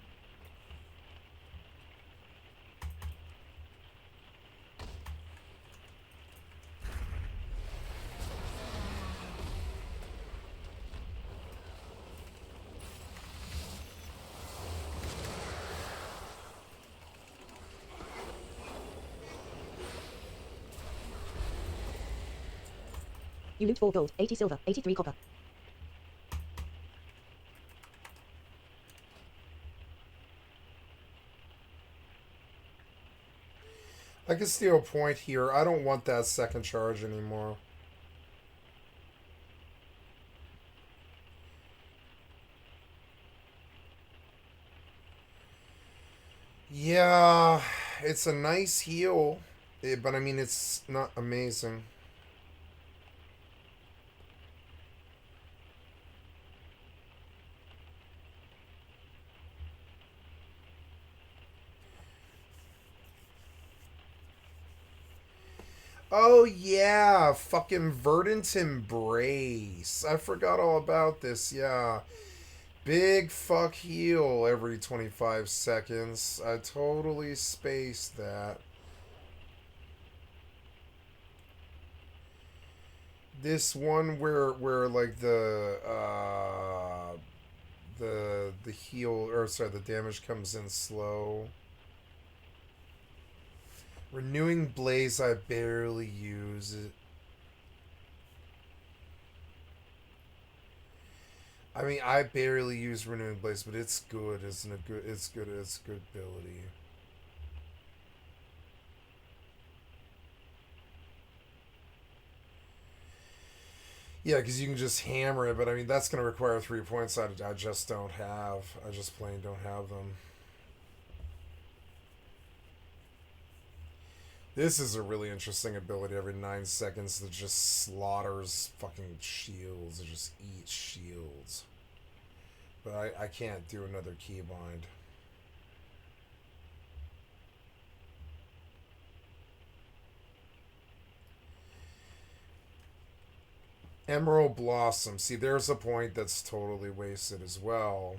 You loot 4 gold, 80 silver, 83 copper. I can steal a point here. I don't want that second charge anymore. Yeah, it's a nice heal, but I mean, it's not amazing. Oh yeah, fucking Verdant Embrace. I forgot all about this, yeah. Big fuck heal every 25 seconds. I totally spaced that. This one where like the heal, or sorry, the damage comes in slow. Renewing Blaze, I barely use it. I mean, I barely use Renewing Blaze, but it's good. It's good. It's good. It's good ability. Yeah, because you can just hammer it, but I mean that's going to require 3 points. I just don't have. I just plain don't have them. This is a really interesting ability. Every 9 seconds, that just slaughters fucking shields. It just eats shields. But I can't do another keybind. Emerald Blossom. See, there's a point that's totally wasted as well.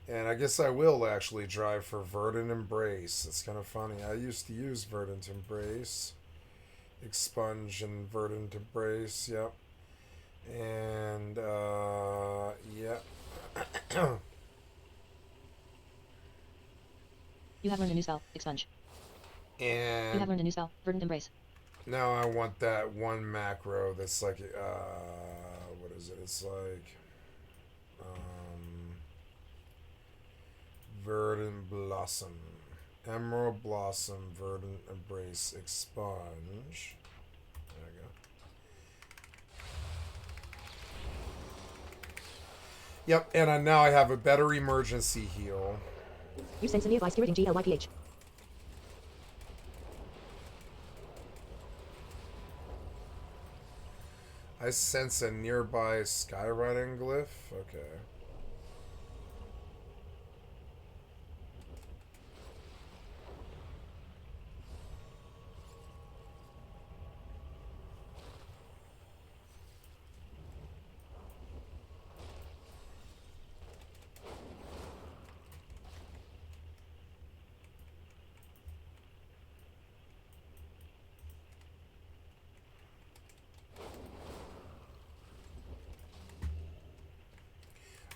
And I guess I will actually drive for Verdant Embrace. It's kind of funny. I used to use Verdant Embrace. Expunge and Verdant Embrace, yep. And, yep. You have learned a new spell, Expunge. And you have learned a new spell, Verdant Embrace. Now I want that one macro that's like, what is it? It's like, Verdant Blossom. Emerald Blossom, Verdant Embrace, Expunge. There we go. Yep, and now I have a better emergency heal. You sense a nearby spiriting GLYPH. I sense a nearby skywriting glyph. Okay.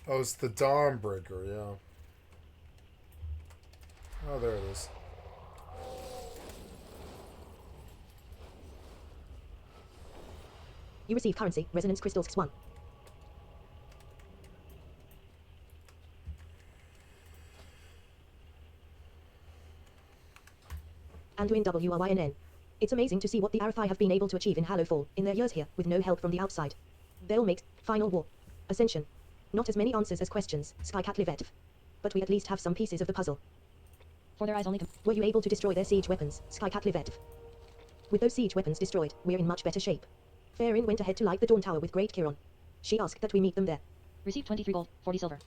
Oh, it's the Dawnbreaker, yeah. Oh, there it is. You receive currency, resonance crystals X1. Anduin WRYNN. It's amazing to see what the Arathi have been able to achieve in Hallowfall in their years here, with no help from the outside. They'll make Final War. Ascension. Not as many answers as questions, Skycatlive. But we at least have some pieces of the puzzle. For their eyes only. Were you able to destroy their siege weapons, Skycatlive? With those siege weapons destroyed, we're in much better shape. Farin went ahead to light the Dawn Tower with Great Kiron. She asked that we meet them there. Receive 23 gold, 40 silver.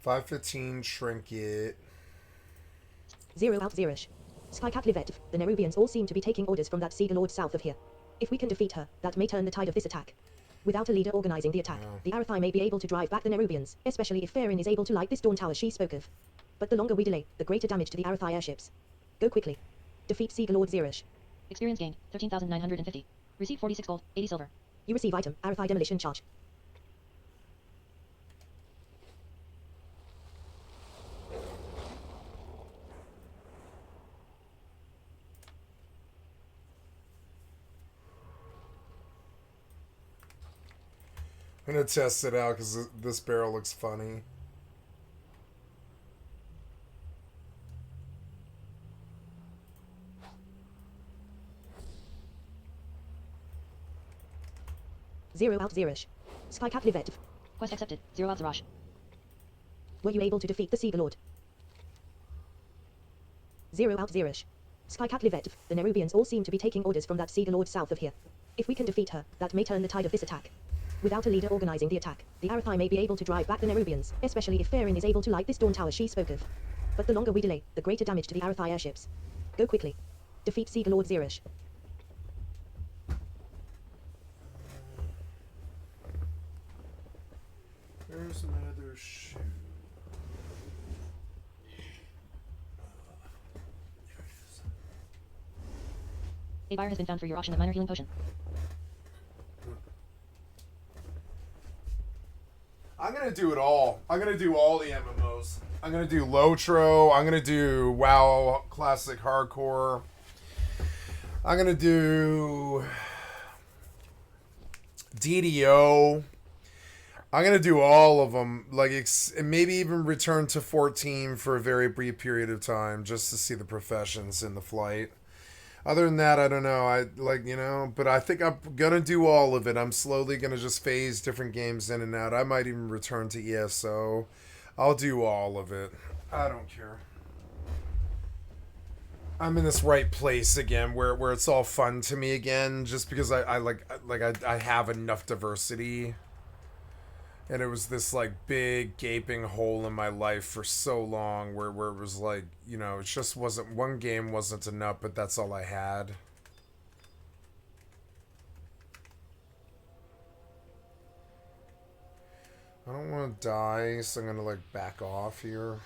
$5.15 trinket. 0 out Zerish. Skycatlive. The Nerubians all seem to be taking orders from that Seeger Lord south of here. If we can defeat her, that may turn the tide of this attack. Without a leader organizing the attack, the Arathi may be able to drive back the Nerubians, especially if Farin is able to light this Dawn Tower she spoke of. But the longer we delay, the greater damage to the Arathi airships. Go quickly. Defeat Seeger Lord Zerish. Experience gained, 13,950. Receive 46 gold, 80 silver. You receive item, Arathi demolition charge. I'm gonna test it out because this barrel looks funny. Zero out Zerish. Skycatlive. Quest accepted, 0 out Zerash. Were you able to defeat the Seeger Lord? 0 out Zerish. Skycatlive. The Nerubians all seem to be taking orders from that Seeger Lord south of here. If we can defeat her, that may turn the tide of this attack. Without a leader organizing the attack, the Arathi may be able to drive back the Nerubians, especially if Farin is able to light this Dawn Tower she spoke of. But the longer we delay, the greater damage to the Arathi airships. Go quickly. Defeat Seeger Lord Zerish. Where's my other shoe? A buyer has been found for your auction of minor healing potion. I'm gonna do it all. I'm gonna do all the MMOs. I'm gonna do Lotro. I'm gonna do WoW Classic Hardcore. I'm gonna do DDO. I'm gonna do all of them. Like, and maybe even return to 14 for a very brief period of time just to see the professions in the flight. Other than that, I don't know. But I think I'm gonna do all of it. I'm slowly gonna just phase different games in and out. I might even return to ESO. I'll do all of it. I don't care. I'm in this right place again where it's all fun to me again, just because I have enough diversity. And it was this like big gaping hole in my life for so long where it was like, it just wasn't, one game wasn't enough, but that's all I had. I don't want to die, so I'm gonna like back off here.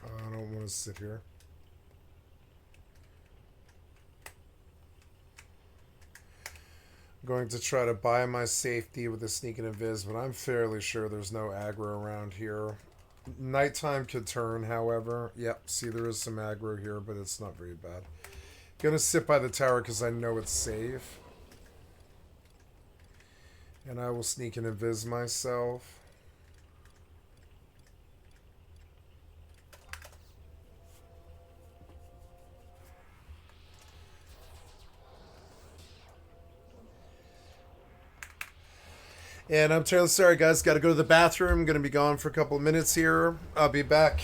I don't want to sit here. I'm going to try to buy my safety with a sneak and invis, but I'm fairly sure there's no aggro around here. Nighttime could turn, however. Yep, see, there is some aggro here, but it's not very bad. Gonna sit by the tower because I know it's safe. And I will sneak and invis myself. And I'm terribly sorry, guys. Got to go to the bathroom. Going to be gone for a couple of minutes here. I'll be back.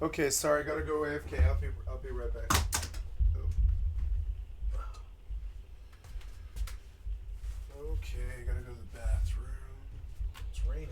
Okay, sorry. Got to go AFK. I'll be right back. Okay, gotta go to the bathroom. It's raining.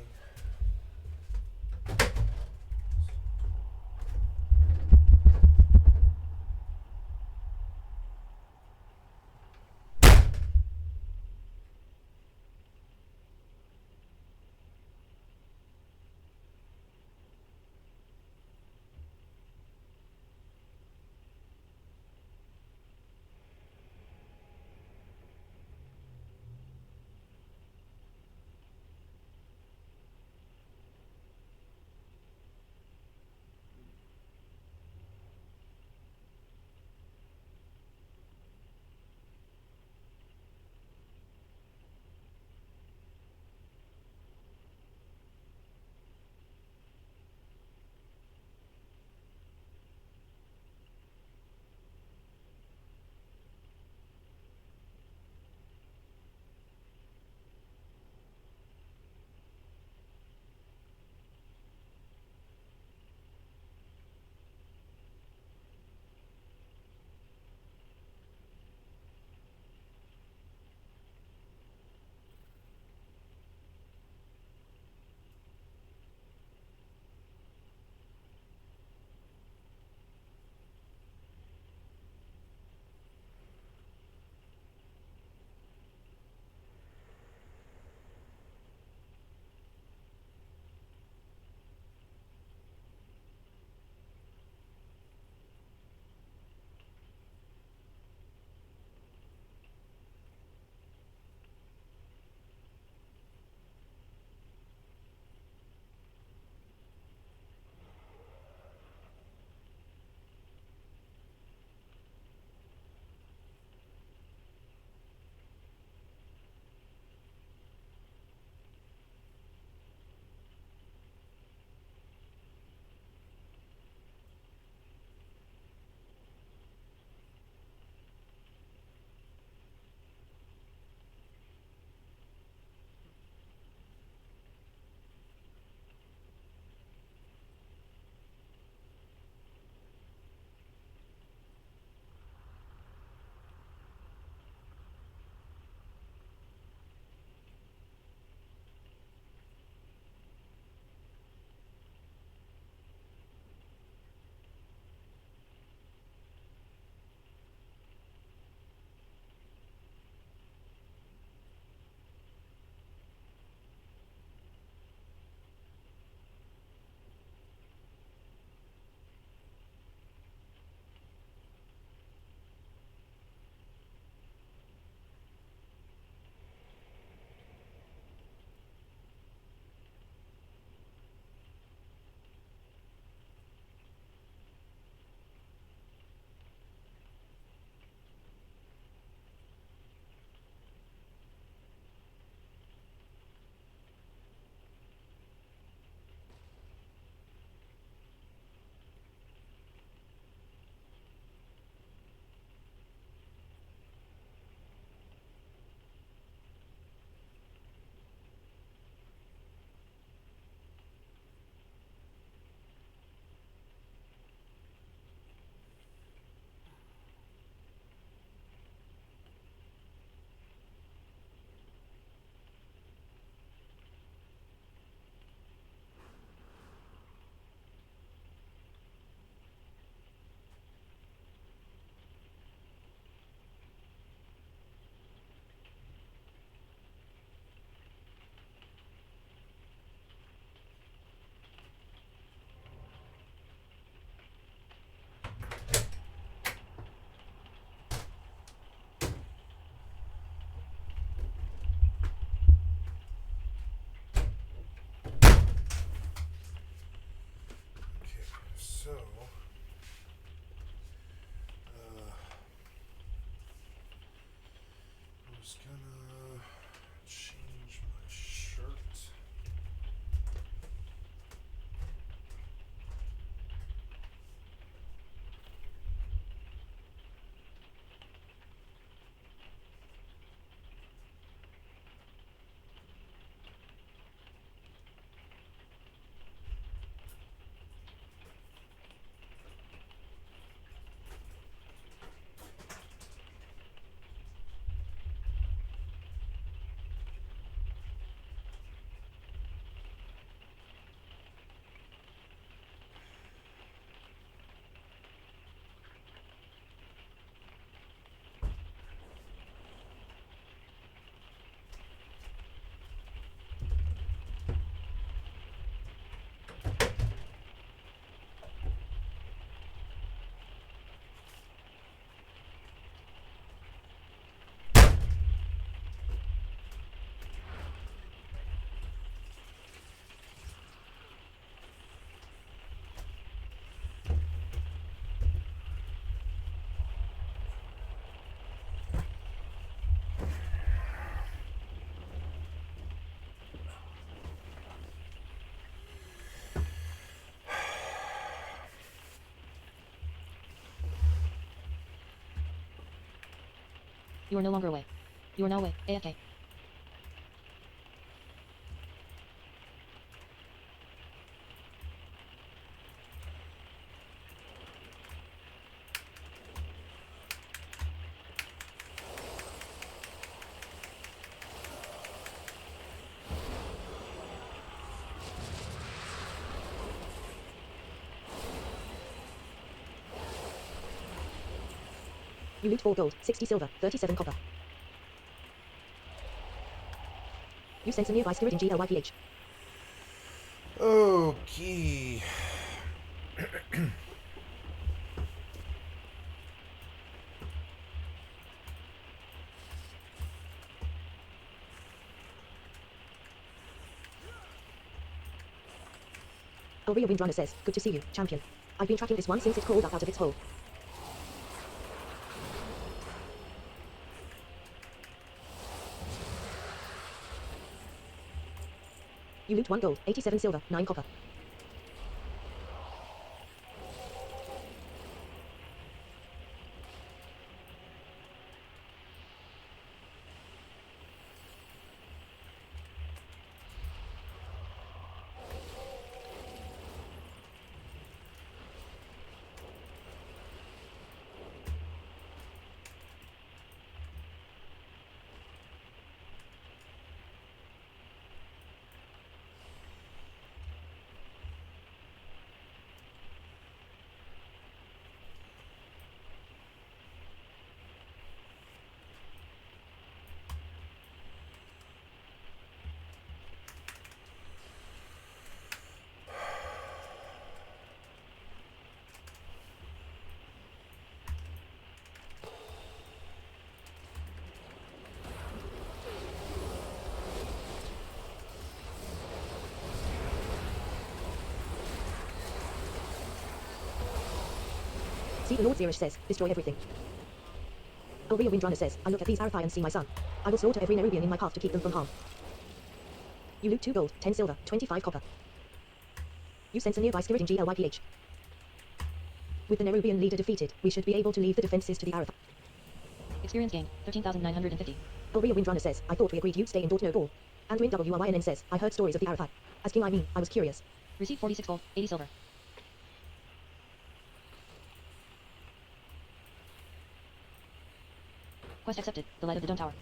You are no longer away. You are now away. AFK. You loot 4 gold, 60 silver, 37 copper. You sent some nearby Skirid in GLYPH. Okay. Elvira Windrunner says, good to see you, champion. I've been tracking this one since it crawled up out of its hole. You loot 1 gold, 87 silver, 9 copper. See, the Lord Zerish says, destroy everything. Elvira Windrunner says, I look at these Arathai and see my son. I will slaughter every Nerubian in my path to keep them from harm. You loot 2 gold, 10 silver, 25 copper. You sense a nearby Skirid in GLYPH. With the Nerubian leader defeated, we should be able to leave the defenses to the Arathai. Experience gain, 13,950. Elvira Windrunner says, I thought we agreed you'd stay in Dortno Gaul. And Win WRYNN says, I heard stories of the Arathai. As king I mean, I was curious. Receive 46 gold, 80 silver. Quest accepted. The light of the dome tower.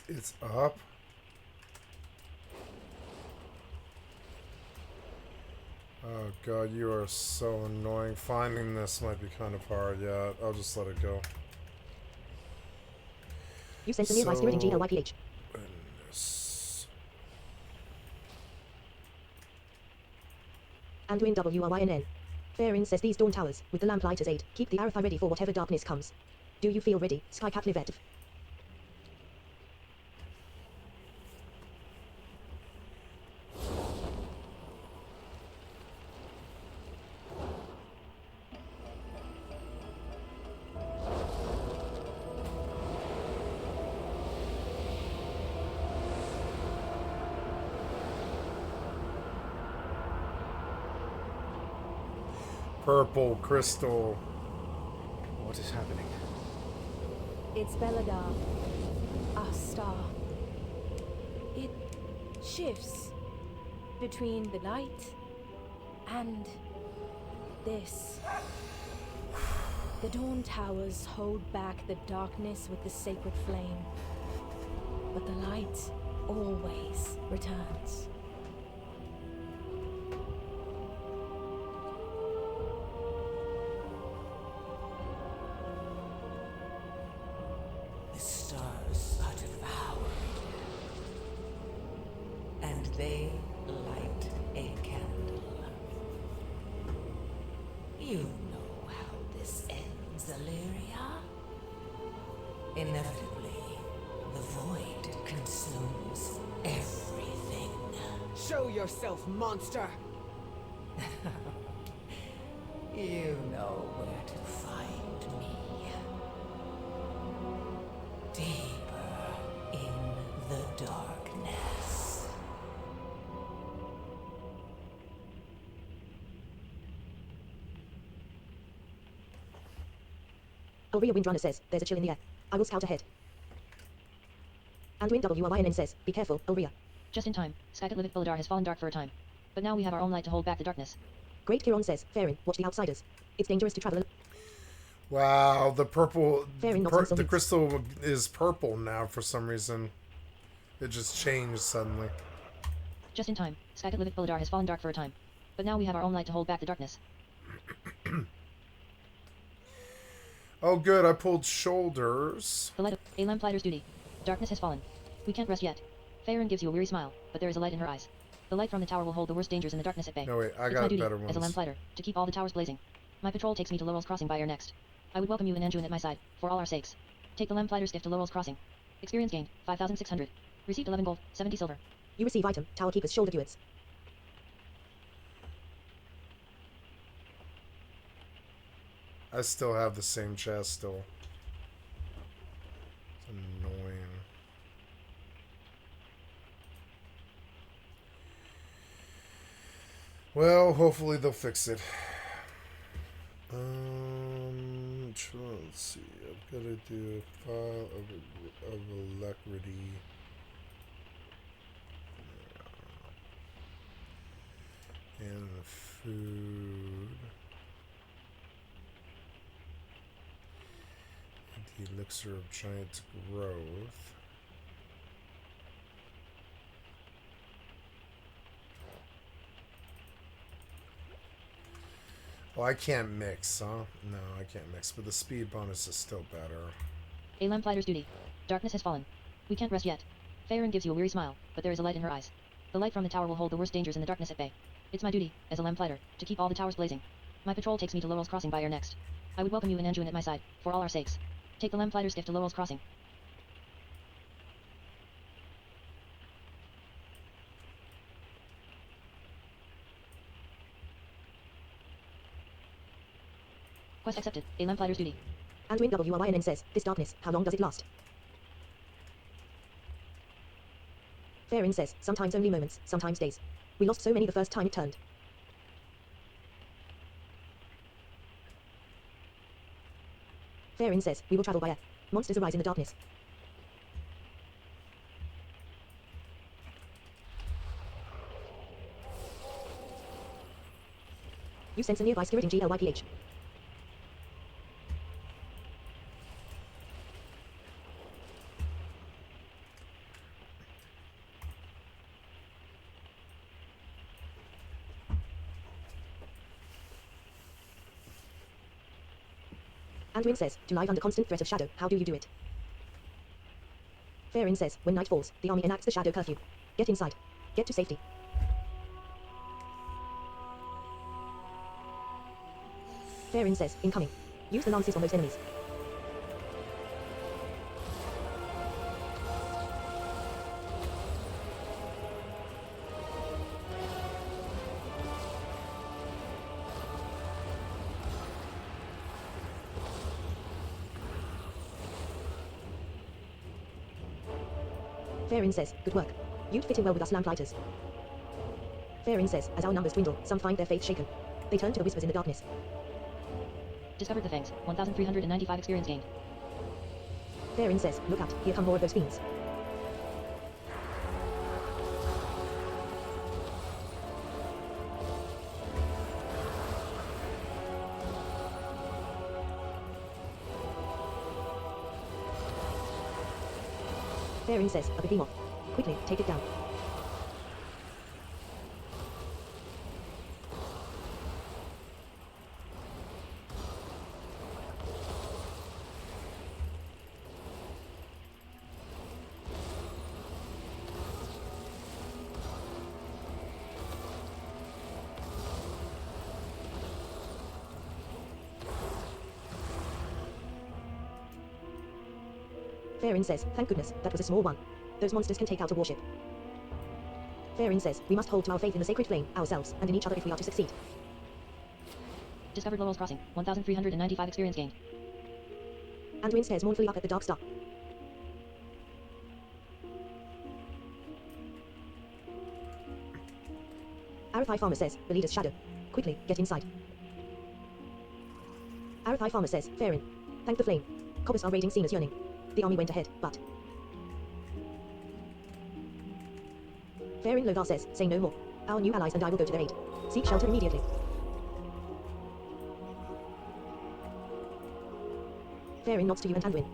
It's up. Oh god, you are so annoying. Finding this might be kind of hard, yeah. I'll just let it go. You sent a nearby Skirid in GLYPH. And Win WRYNN. Farin says these dawn towers, with the lamplighter's aid, keep the Arathai ready for whatever darkness comes. Do you feel ready, Skycatlive? Purple crystal. What is happening? It's Belladar, our star. It shifts between the night and this. The Dawn Towers hold back the darkness with the sacred flame, but the light always returns. The stars are devoured, and they light a candle. You know how this ends. Zaleria? Inevitably, the void consumes everything. Show yourself, monster! You know where to find me. Deeper in the darkness. Ulrya Windrunner says, there's a chill in the air. I will scout ahead. And WYNN says, be careful, Ulrya. Just in time. Skycatlive Belladar has fallen dark for a time. But now we have our own light to hold back the darkness. Great Kiron says, Farin, watch the outsiders. It's dangerous to travel. Wow, the purple, Farin the crystal is purple now for some reason. It just changed suddenly. Just in time. Skycatlive Belladar has fallen dark for a time. But now we have our own light to hold back the darkness. Oh good, I pulled shoulders. The light of a lamplighter's duty. Darkness has fallen. We can't rest yet. Farin gives you a weary smile, but there is a light in her eyes. The light from the tower will hold the worst dangers in the darkness at bay. No wait, I it's got my duty, better ones. as a lamplighter, to keep all the towers blazing. My patrol takes me to Laurel's Crossing by air next. I would welcome you and Anjuin at my side, for all our sakes. Take the lamplighter's gift to Laurel's Crossing. Experience gained, 5,600. Received 11 gold, 70 silver. You receive item, Tower Keeper's Shoulder Duets. I still have the same chest still. It's annoying. Well, hopefully they'll fix it. Let's see. I've got to do a file of alacrity. And the food. And the elixir of giant growth. Well, I can't mix, huh? No, I can't mix, but the speed bonus is still better. A lamplighter's duty. Darkness has fallen. We can't rest yet. Farin gives you a weary smile, but there is a light in her eyes. The light from the tower will hold the worst dangers in the darkness at bay. It's my duty, as a lamplighter, to keep all the towers blazing. My patrol takes me to Laurel's Crossing by air next. I would welcome you and Anjuin at my side, for all our sakes. Take the lamplighter's gift to Laurel's Crossing. Quest accepted. A lamplighter's duty. Anduin WYNN says, this darkness, how long does it last? Farin says, sometimes only moments, sometimes days. We lost so many the first time it turned. Farin says, we will travel by air. Monsters arise in the darkness. You sense a nearby skirting GLYPH. Anduin says, to live under constant threat of shadow, how do you do it? Farin says, when night falls, the army enacts the shadow curfew. Get inside. Get to safety. Farin says, incoming. Use the lances on those enemies. Farin says, good work. You'd fit in well with us lamplighters. Farin says, as our numbers dwindle, some find their faith shaken. They turn to the whispers in the darkness. Discovered the fangs. 1,395 experience gained. Farin says, look out, here come more of those fiends. Farin says, a behemoth. Quickly, take it down. Farin says, thank goodness, that was a small one. Those monsters can take out a warship. Farin says, we must hold to our faith in the sacred flame, ourselves, and in each other if we are to succeed. Discovered Laurel's Crossing. 1,395 experience gained. Anduin stares mournfully up at the dark star. Arathai Farmer says, the leader's shadow. Quickly, get inside. Arathai Farmer says, Farin. Thank the flame. Cobbers are raiding Cena's yearning. The army went ahead, but... Farin Logar says, say no more. Our new allies and I will go to their aid. Seek shelter immediately. Farin nods to you and Anduin.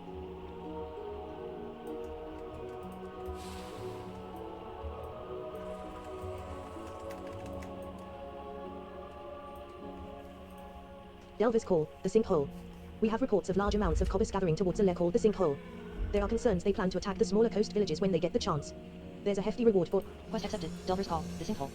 Delvers call, the sinkhole. We have reports of large amounts of cobbers gathering towards a lair called the sinkhole. There are concerns they plan to attack the smaller coast villages when they get the chance. There's a hefty reward for... Quest accepted. Delvers call, the sinkhole.